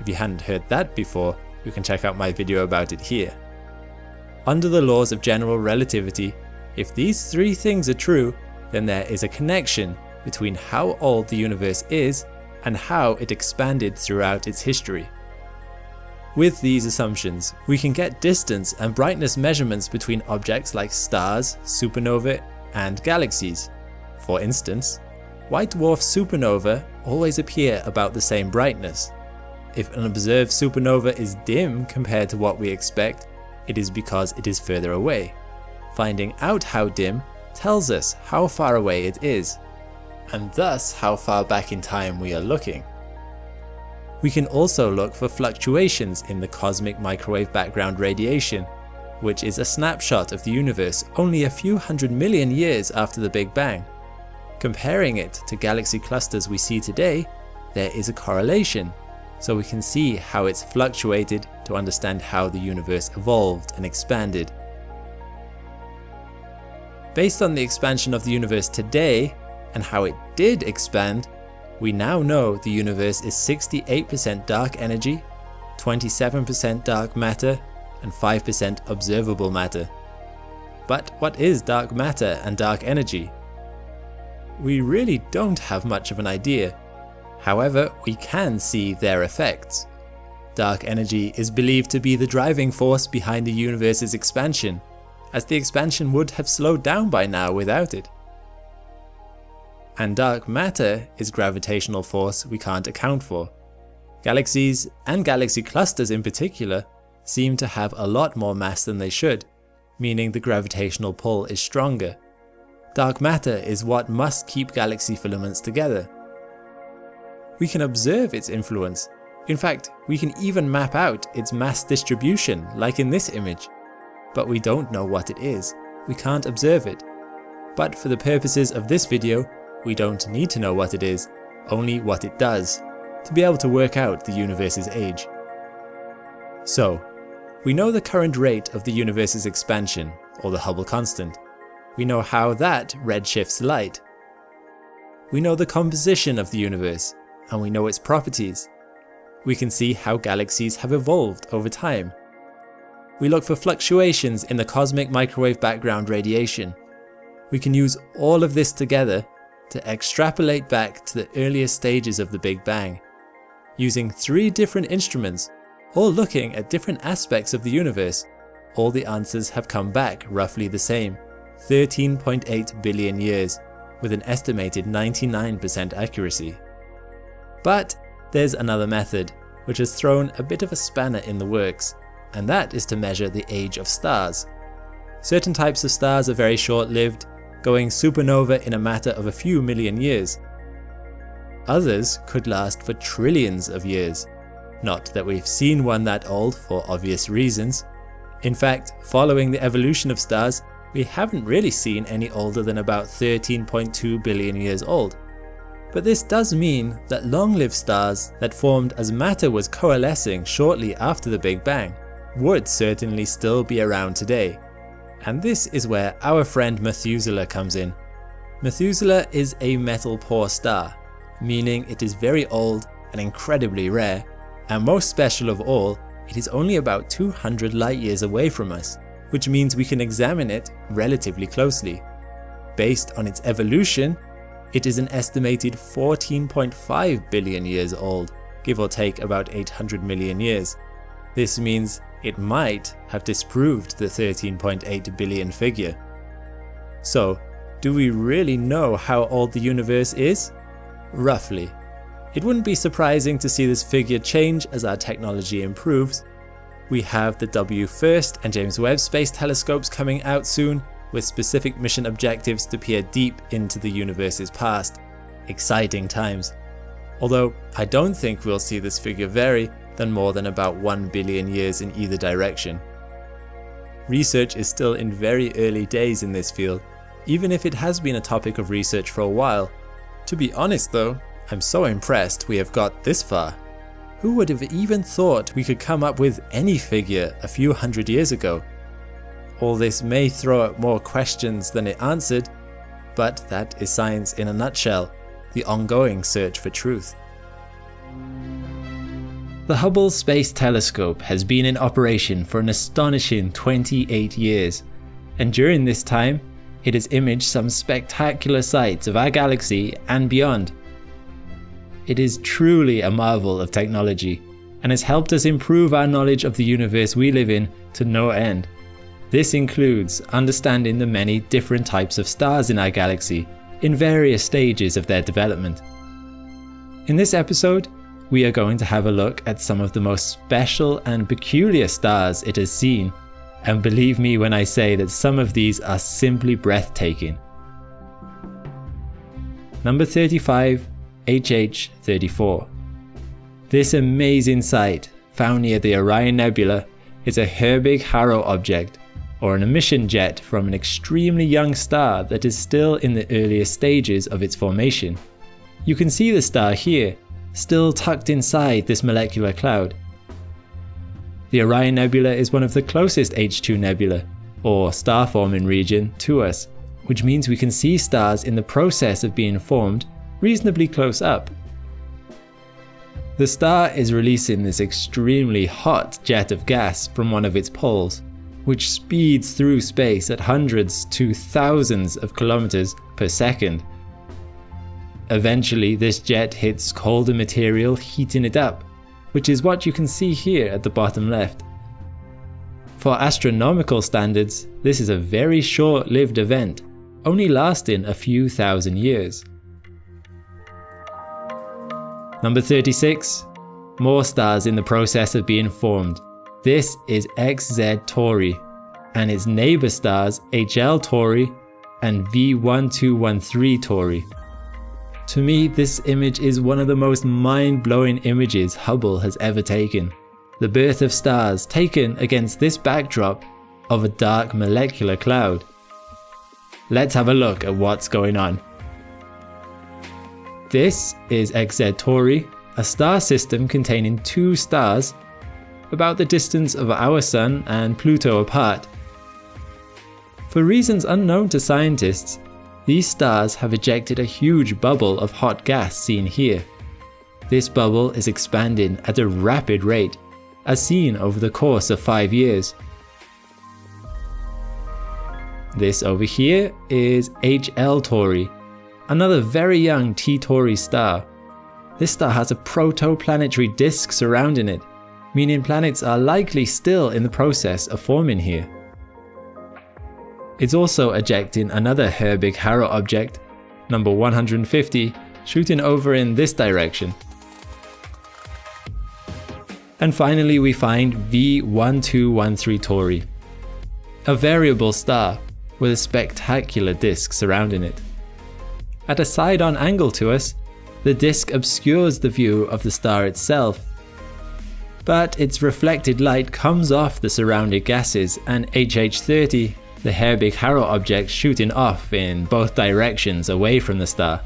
If you hadn't heard that before, you can check out my video about it here. Under the laws of general relativity, if these 3 things are true, then there is a connection between how old the universe is and how it expanded throughout its history. With these assumptions, we can get distance and brightness measurements between objects like stars, supernovae, and galaxies. For instance, white dwarf supernovae always appear about the same brightness. If an observed supernova is dim compared to what we expect, it is because it is further away. Finding out how dim tells us how far away it is, and thus how far back in time we are looking. We can also look for fluctuations in the cosmic microwave background radiation, which is a snapshot of the universe only a few hundred million years after the Big Bang. Comparing it to galaxy clusters we see today, there is a correlation, so we can see how it's fluctuated to understand how the universe evolved and expanded. Based on the expansion of the universe today, and how it did expand, we now know the universe is 68% dark energy, 27% dark matter, and 5% observable matter. But what is dark matter and dark energy? We really don't have much of an idea. However, we can see their effects. Dark energy is believed to be the driving force behind the universe's expansion, as the expansion would have slowed down by now without it. And dark matter is gravitational force we can't account for. Galaxies, and galaxy clusters in particular, seem to have a lot more mass than they should, meaning the gravitational pull is stronger. Dark matter is what must keep galaxy filaments together. We can observe its influence. In fact, we can even map out its mass distribution, like in this image. But we don't know what it is. We can't observe it. But for the purposes of this video, we don't need to know what it is, only what it does, to be able to work out the universe's age. So, we know the current rate of the universe's expansion, or the Hubble constant. We know how that redshifts light. We know the composition of the universe, and we know its properties. We can see how galaxies have evolved over time. We look for fluctuations in the cosmic microwave background radiation. We can use all of this together to extrapolate back to the earliest stages of the Big Bang. Using 3 different instruments, all looking at different aspects of the universe, all the answers have come back roughly the same, 13.8 billion years, with an estimated 99% accuracy. But there's another method, which has thrown a bit of a spanner in the works, and that is to measure the age of stars. Certain types of stars are very short-lived, going supernova in a matter of a few million years. Others could last for trillions of years. Not that we've seen one that old for obvious reasons. In fact, following the evolution of stars, we haven't really seen any older than about 13.2 billion years old. But this does mean that long-lived stars that formed as matter was coalescing shortly after the Big Bang would certainly still be around today. And this is where our friend Methuselah comes in. Methuselah is a metal-poor star, meaning it is very old and incredibly rare, and most special of all, it is only about 200 light years away from us, which means we can examine it relatively closely. Based on its evolution, it is an estimated 14.5 billion years old, give or take about 800 million years. This means it might have disproved the 13.8 billion figure. So, do we really know how old the universe is? Roughly. It wouldn't be surprising to see this figure change as our technology improves. We have the WFIRST and James Webb Space Telescopes coming out soon, with specific mission objectives to peer deep into the universe's past. Exciting times. Although I don't think we'll see this figure vary than more than about 1 billion years in either direction. Research is still in very early days in this field, even if it has been a topic of research for a while. To be honest though, I'm so impressed we have got this far. Who would have even thought we could come up with any figure a few hundred years ago? All this may throw up more questions than it answered, but that is science in a nutshell, the ongoing search for truth. The Hubble Space Telescope has been in operation for an astonishing 28 years, and during this time, it has imaged some spectacular sights of our galaxy and beyond. It is truly a marvel of technology, and has helped us improve our knowledge of the universe we live in to no end. This includes understanding the many different types of stars in our galaxy, in various stages of their development. In this episode, we are going to have a look at some of the most special and peculiar stars it has seen, and believe me when I say that some of these are simply breathtaking. Number 35, HH34. This amazing sight, found near the Orion Nebula, is a Herbig-Haro object, or an emission jet from an extremely young star that is still in the earliest stages of its formation. You can see the star here, still tucked inside this molecular cloud. The Orion Nebula is one of the closest H2 nebula, or star-forming region, to us, which means we can see stars in the process of being formed reasonably close up. The star is releasing this extremely hot jet of gas from one of its poles, which speeds through space at hundreds to thousands of kilometers per second. Eventually, this jet hits colder material, heating it up, which is what you can see here at the bottom left. For astronomical standards, this is a very short-lived event, only lasting a few thousand years. Number 36. More stars in the process of being formed. This is XZ Tauri, and its neighbor stars HL Tauri and V1213 Tauri. To me, this image is one of the most mind-blowing images Hubble has ever taken. The birth of stars taken against this backdrop of a dark molecular cloud. Let's have a look at what's going on. This is XZ Tauri, a star system containing 2 stars, about the distance of our Sun and Pluto apart. For reasons unknown to scientists, these stars have ejected a huge bubble of hot gas seen here. This bubble is expanding at a rapid rate, as seen over the course of 5 years. This over here is HL Tauri, another very young T-Tauri star. This star has a protoplanetary disk surrounding it, meaning planets are likely still in the process of forming here. It's also ejecting another Herbig-Haro object, number 150, shooting over in this direction. And finally we find V1213 Tauri, a variable star with a spectacular disk surrounding it. At a side-on angle to us, the disk obscures the view of the star itself, but its reflected light comes off the surrounding gases and HH30, the Herbig-Haro object, shooting off in both directions away from the star.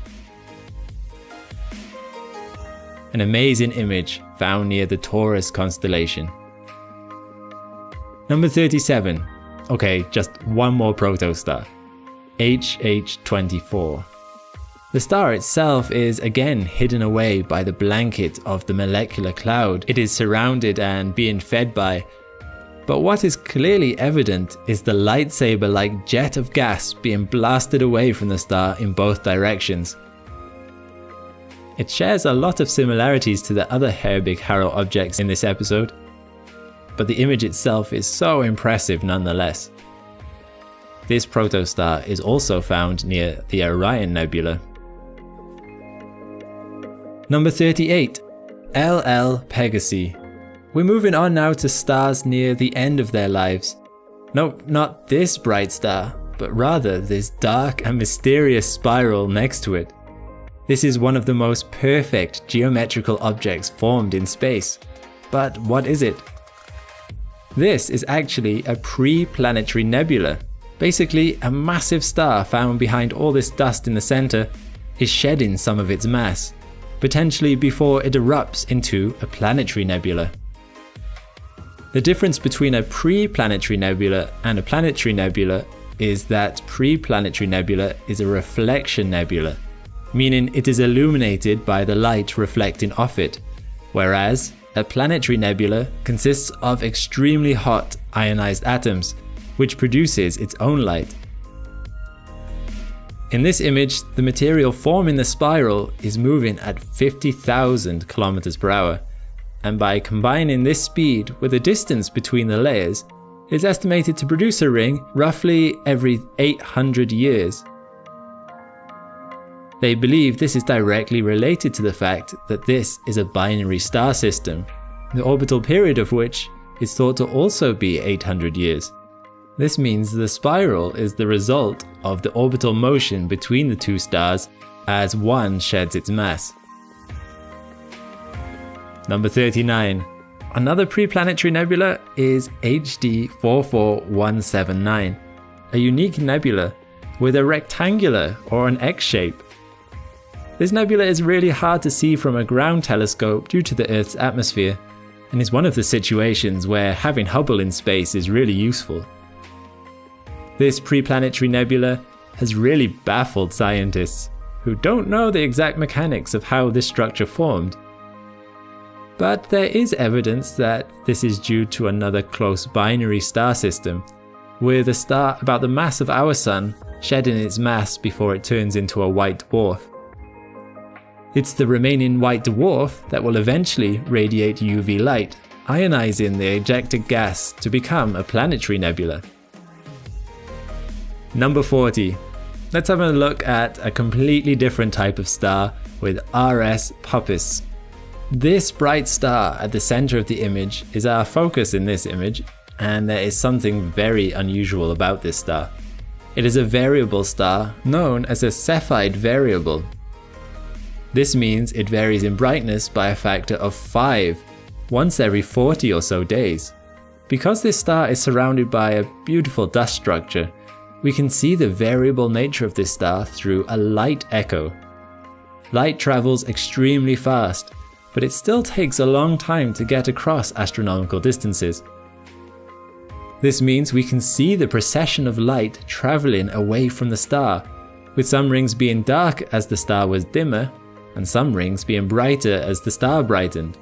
An amazing image found near the Taurus constellation. Number 37. Okay, just one more protostar. HH24. The star itself is again hidden away by the blanket of the molecular cloud it is surrounded and being fed by. But what is clearly evident is the lightsaber-like jet of gas being blasted away from the star in both directions. It shares a lot of similarities to the other Herbig-Haro objects in this episode, but the image itself is so impressive nonetheless. This protostar is also found near the Orion Nebula. Number 38. LL Pegasi. We're moving on now to stars near the end of their lives. Nope, not this bright star, but rather this dark and mysterious spiral next to it. This is one of the most perfect geometrical objects formed in space. But what is it? This is actually a pre-planetary nebula. Basically, a massive star found behind all this dust in the center is shedding some of its mass, potentially before it erupts into a planetary nebula. The difference between a pre-planetary nebula and a planetary nebula is that pre-planetary nebula is a reflection nebula, meaning it is illuminated by the light reflecting off it, whereas a planetary nebula consists of extremely hot ionized atoms, which produces its own light. In this image, the material forming the spiral is moving at 50,000 km per hour, and by combining this speed with the distance between the layers, it is estimated to produce a ring roughly every 800 years. They believe this is directly related to the fact that this is a binary star system, the orbital period of which is thought to also be 800 years. This means the spiral is the result of the orbital motion between the two stars as one sheds its mass. Number 39. Another preplanetary nebula is HD 44179, a unique nebula with a rectangular or an X shape. This nebula is really hard to see from a ground telescope due to the Earth's atmosphere, and is one of the situations where having Hubble in space is really useful. This preplanetary nebula has really baffled scientists, who don't know the exact mechanics of how this structure formed. But there is evidence that this is due to another close binary star system, with a star about the mass of our Sun shedding its mass before it turns into a white dwarf. It's the remaining white dwarf that will eventually radiate UV light, ionizing the ejected gas to become a planetary nebula. Number 40. Let's have a look at a completely different type of star with RS Puppis. This bright star at the center of the image is our focus in this image, and there is something very unusual about this star. It is a variable star known as a Cepheid variable. This means it varies in brightness by a factor of 5, once every 40 or so days. Because this star is surrounded by a beautiful dust structure, we can see the variable nature of this star through a light echo. Light travels extremely fast, but it still takes a long time to get across astronomical distances. This means we can see the precession of light traveling away from the star, with some rings being dark as the star was dimmer, and some rings being brighter as the star brightened.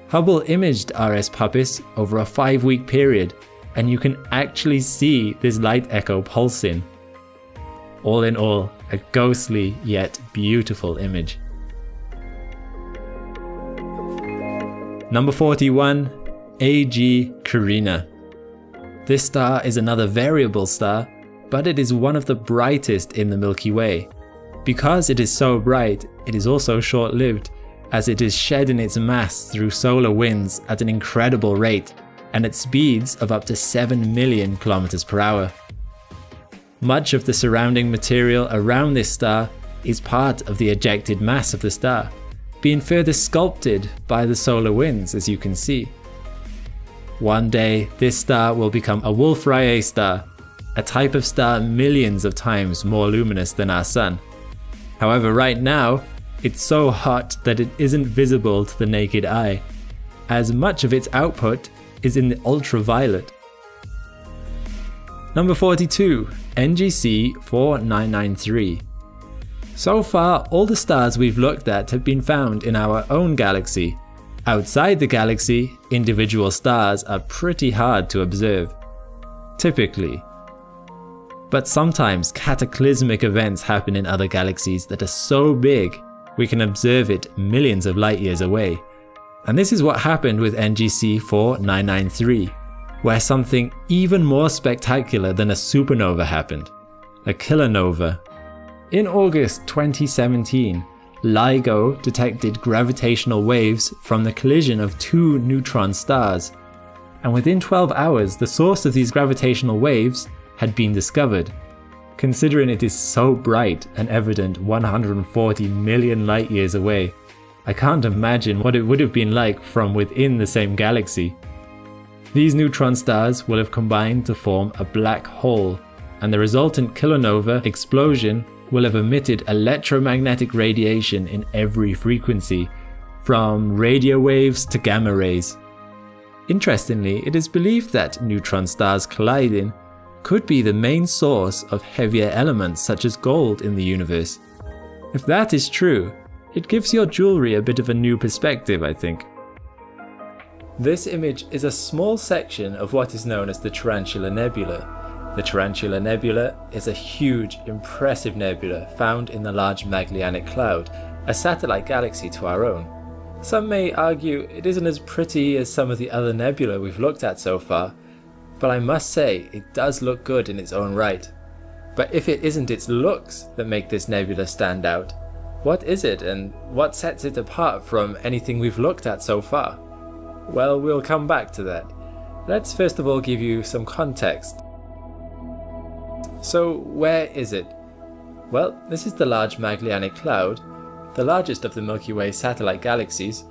Hubble imaged RS Puppis over a 5-week period, and you can actually see this light echo pulsing. All in all, a ghostly yet beautiful image. Number 41, AG Carina. This star is another variable star, but it is one of the brightest in the Milky Way. Because it is so bright, it is also short-lived, as it is shedding its mass through solar winds at an incredible rate and at speeds of up to 7 million kilometers per hour. Much of the surrounding material around this star is part of the ejected mass of the star, being further sculpted by the solar winds, as you can see. One day, this star will become a Wolf-Rayet star, a type of star millions of times more luminous than our Sun. However, right now, it's so hot that it isn't visible to the naked eye, as much of its output is in the ultraviolet. Number 42, NGC 4993. So far, all the stars we've looked at have been found in our own galaxy. Outside the galaxy, individual stars are pretty hard to observe. Typically. But sometimes cataclysmic events happen in other galaxies that are so big we can observe it millions of light years away. And this is what happened with NGC 4993, where something even more spectacular than a supernova happened, a kilonova. In August 2017, LIGO detected gravitational waves from the collision of two neutron stars, and within 12 hours the source of these gravitational waves had been discovered. Considering it is so bright and evident 140 million light years away, I can't imagine what it would have been like from within the same galaxy. These neutron stars will have combined to form a black hole, and the resultant kilonova explosion will have emitted electromagnetic radiation in every frequency, from radio waves to gamma rays. Interestingly, it is believed that neutron stars colliding could be the main source of heavier elements such as gold in the universe. If that is true, it gives your jewelry a bit of a new perspective, I think. This image is a small section of what is known as the Tarantula Nebula. The Tarantula Nebula is a huge, impressive nebula found in the Large Magellanic Cloud, a satellite galaxy to our own. Some may argue it isn't as pretty as some of the other nebula we've looked at so far, but I must say it does look good in its own right. But if it isn't its looks that make this nebula stand out, what is it and what sets it apart from anything we've looked at so far? Well, we'll come back to that. Let's first of all give you some context. So where is it? Well, this is the Large Magellanic Cloud, the largest of the Milky Way satellite galaxies,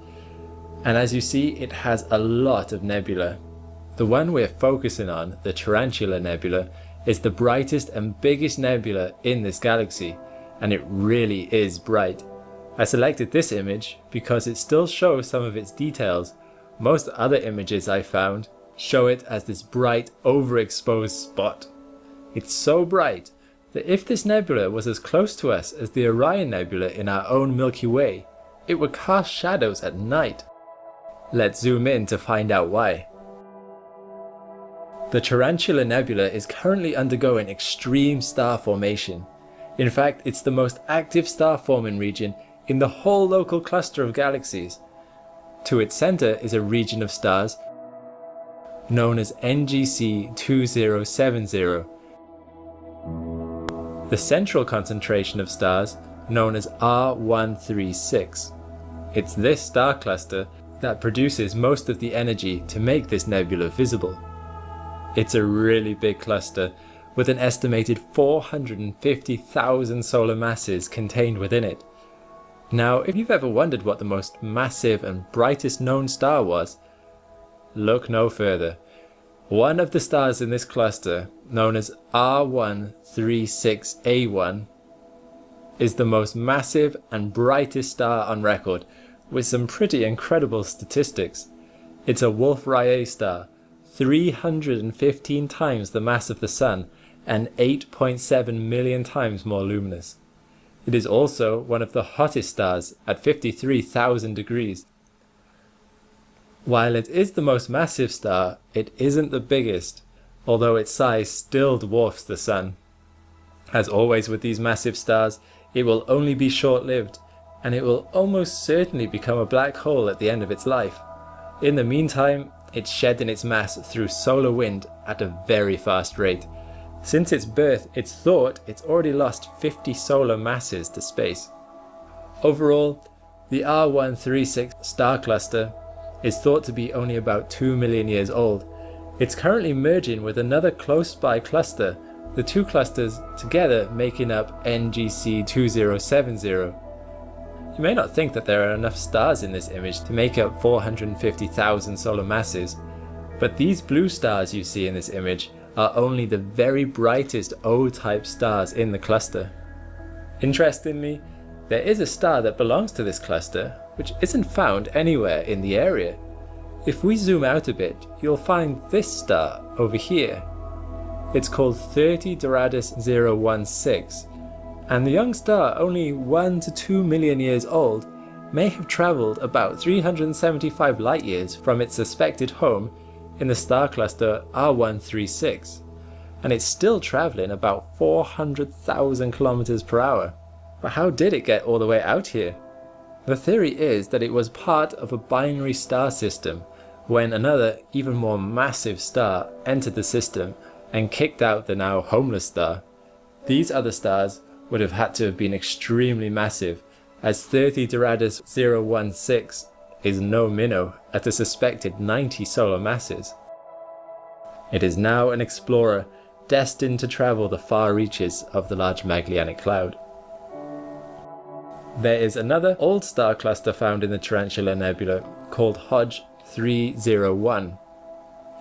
and as you see it has a lot of nebula. The one we're focusing on, the Tarantula Nebula, is the brightest and biggest nebula in this galaxy, and it really is bright. I selected this image because it still shows some of its details. Most other images I found show it as this bright, overexposed spot. It's so bright that if this nebula was as close to us as the Orion Nebula in our own Milky Way, it would cast shadows at night. Let's zoom in to find out why. The Tarantula Nebula is currently undergoing extreme star formation. In fact, it's the most active star forming region in the whole local cluster of galaxies. To its center is a region of stars known as NGC 2070. The central concentration of stars known as R136. It's this star cluster that produces most of the energy to make this nebula visible. It's a really big cluster with an estimated 450,000 solar masses contained within it. Now, if you've ever wondered what the most massive and brightest known star was, look no further. One of the stars in this cluster, known as R136A1, is the most massive and brightest star on record, with some pretty incredible statistics. It's a Wolf-Rayet star, 315 times the mass of the Sun and 8.7 million times more luminous. It is also one of the hottest stars at 53,000 degrees. While it is the most massive star, it isn't the biggest, although its size still dwarfs the Sun. As always with these massive stars, it will only be short-lived, and it will almost certainly become a black hole at the end of its life. In the meantime, it's shedding its mass through solar wind at a very fast rate. Since its birth, it's thought it's already lost 50 solar masses to space. Overall, the R136 star cluster is thought to be only about 2 million years old. It's currently merging with another close-by cluster, the two clusters together making up NGC 2070. You may not think that there are enough stars in this image to make up 450,000 solar masses, but these blue stars you see in this image are only the very brightest O-type stars in the cluster. Interestingly, there is a star that belongs to this cluster, which isn't found anywhere in the area. If we zoom out a bit, you'll find this star over here. It's called 30 Doradus 016, and the young star, only 1 to 2 million years old, may have travelled about 375 light years from its suspected home in the star cluster R136, and it's still travelling about 400,000 kilometers per hour. But how did it get all the way out here? The theory is that it was part of a binary star system when another, even more massive star entered the system and kicked out the now homeless star. These other stars would have had to have been extremely massive, as 30 Doradus 016 is no minnow at a suspected 90 solar masses. It is now an explorer destined to travel the far reaches of the Large Magellanic Cloud. There is another old star cluster found in the Tarantula Nebula called Hodge 301.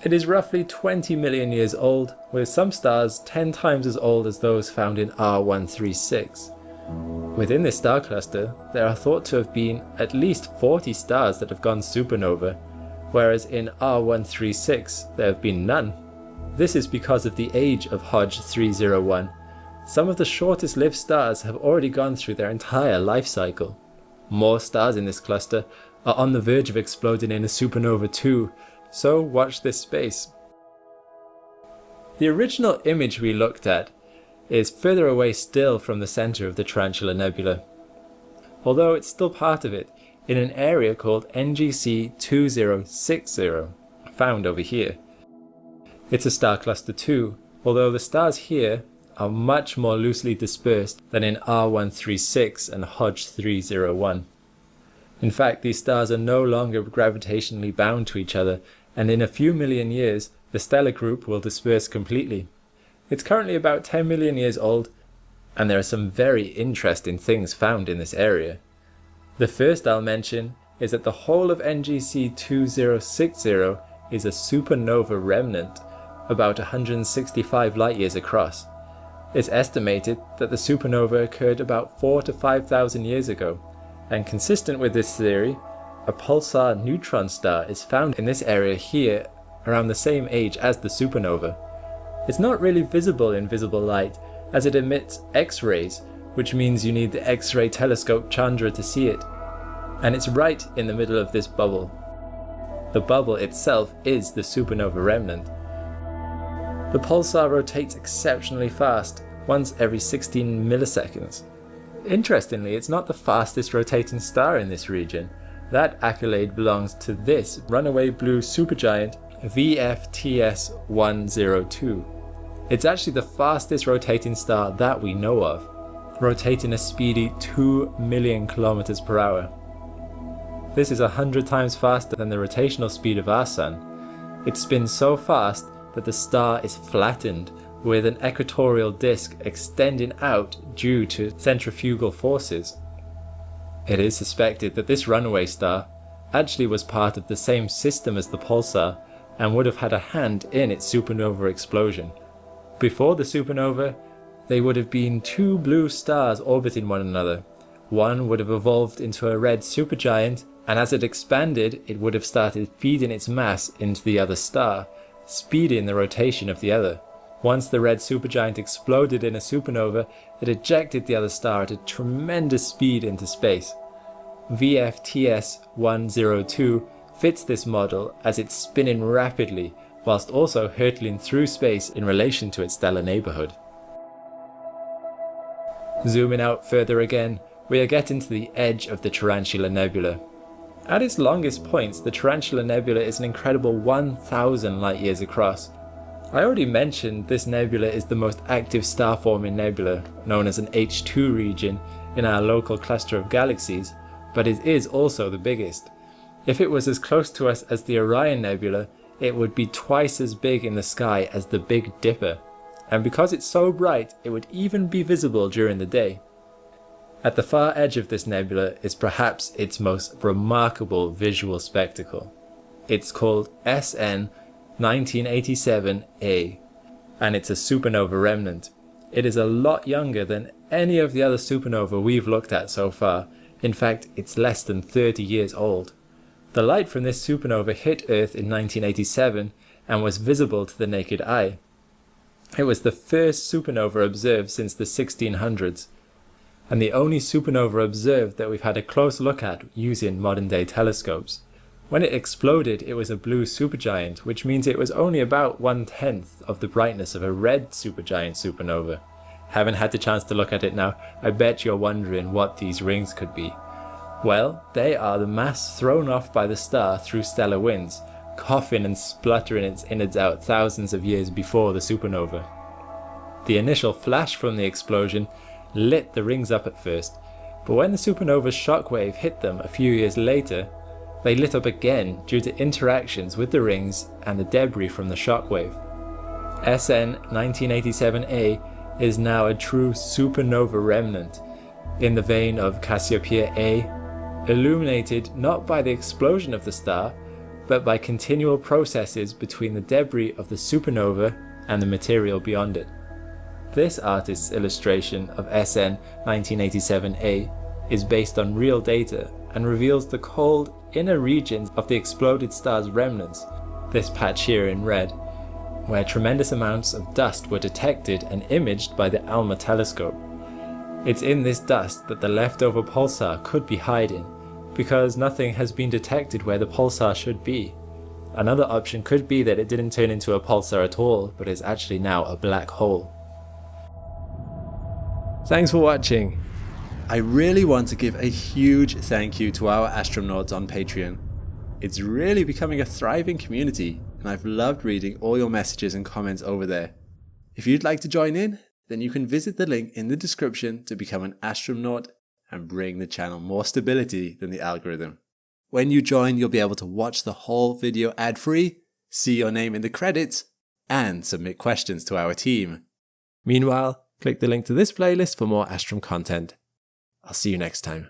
It is roughly 20 million years old, with some stars 10 times as old as those found in R136. Within this star cluster, there are thought to have been at least 40 stars that have gone supernova, whereas in R136 there have been none. This is because of the age of Hodge 301. Some of the shortest lived stars have already gone through their entire life cycle. More stars in this cluster are on the verge of exploding in a supernova too, so watch this space. The original image we looked at is further away still from the centre of the Tarantula Nebula, although it's still part of it in an area called NGC 2060, found over here. It's a star cluster too, although the stars here are much more loosely dispersed than in R136 and Hodge 301. In fact, these stars are no longer gravitationally bound to each other, and in a few million years, the stellar group will disperse completely. It's currently about 10 million years old, and there are some very interesting things found in this area. The first I'll mention is that the whole of NGC 2060 is a supernova remnant, about 165 light years across. It's estimated that the supernova occurred about 4,000 to 5,000 years ago, and consistent with this theory, a pulsar neutron star is found in this area here around the same age as the supernova. It's not really visible in visible light, as it emits X-rays, which means you need the X-ray telescope Chandra to see it, and it's right in the middle of this bubble. The bubble itself is the supernova remnant. The pulsar rotates exceptionally fast, once every 16 milliseconds. Interestingly, it's not the fastest rotating star in this region. That accolade belongs to this runaway blue supergiant VFTS 102. It's actually the fastest rotating star that we know of, rotating a speedy 2 million kilometers per hour. This is 100 times faster than the rotational speed of our Sun. It spins so fast that the star is flattened, with an equatorial disk extending out due to centrifugal forces. It is suspected that this runaway star actually was part of the same system as the pulsar and would have had a hand in its supernova explosion. Before the supernova, they would have been two blue stars orbiting one another. One would have evolved into a red supergiant, and as it expanded, it would have started feeding its mass into the other star, speeding the rotation of the other. Once the red supergiant exploded in a supernova, it ejected the other star at a tremendous speed into space. VFTS 102 fits this model as it's spinning rapidly whilst also hurtling through space in relation to its stellar neighbourhood. Zooming out further again, we are getting to the edge of the Tarantula Nebula. At its longest points, the Tarantula Nebula is an incredible 1,000 light years across. I already mentioned this nebula is the most active star-forming nebula, known as an H2 region in our local cluster of galaxies, but it is also the biggest. If it was as close to us as the Orion Nebula, it would be twice as big in the sky as the Big Dipper, and because it's so bright, it would even be visible during the day. At the far edge of this nebula is perhaps its most remarkable visual spectacle. It's called SN 1987A, and it's a supernova remnant. It is a lot younger than any of the other supernova we've looked at so far. In fact, it's less than 30 years old. The light from this supernova hit Earth in 1987 and was visible to the naked eye. It was the first supernova observed since the 1600s, and the only supernova observed that we've had a close look at using modern-day telescopes. When it exploded, it was a blue supergiant, which means it was only about 1/10 of the brightness of a red supergiant supernova. Haven't had the chance to look at it now. I bet you're wondering what these rings could be. Well, they are the mass thrown off by the star through stellar winds, coughing and spluttering its innards out thousands of years before the supernova. The initial flash from the explosion lit the rings up at first, but when the supernova's shockwave hit them a few years later, they lit up again due to interactions with the rings and the debris from the shockwave. SN 1987A is now a true supernova remnant, in the vein of Cassiopeia A, illuminated not by the explosion of the star, but by continual processes between the debris of the supernova and the material beyond it. This artist's illustration of SN 1987A is based on real data and reveals the cold inner regions of the exploded star's remnants, this patch here in red, where tremendous amounts of dust were detected and imaged by the ALMA telescope. It's in this dust that the leftover pulsar could be hiding, because nothing has been detected where the pulsar should be. Another option could be that it didn't turn into a pulsar at all, but is actually now a black hole. Thanks for watching. I really want to give a huge thank you to our astronauts on Patreon. It's really becoming a thriving community, and I've loved reading all your messages and comments over there. If you'd like to join in, then you can visit the link in the description to become an astronaut and bring the channel more stability than the algorithm. When you join, you'll be able to watch the whole video ad-free, see your name in the credits, and submit questions to our team. Meanwhile, click the link to this playlist for more Astrum content. I'll see you next time.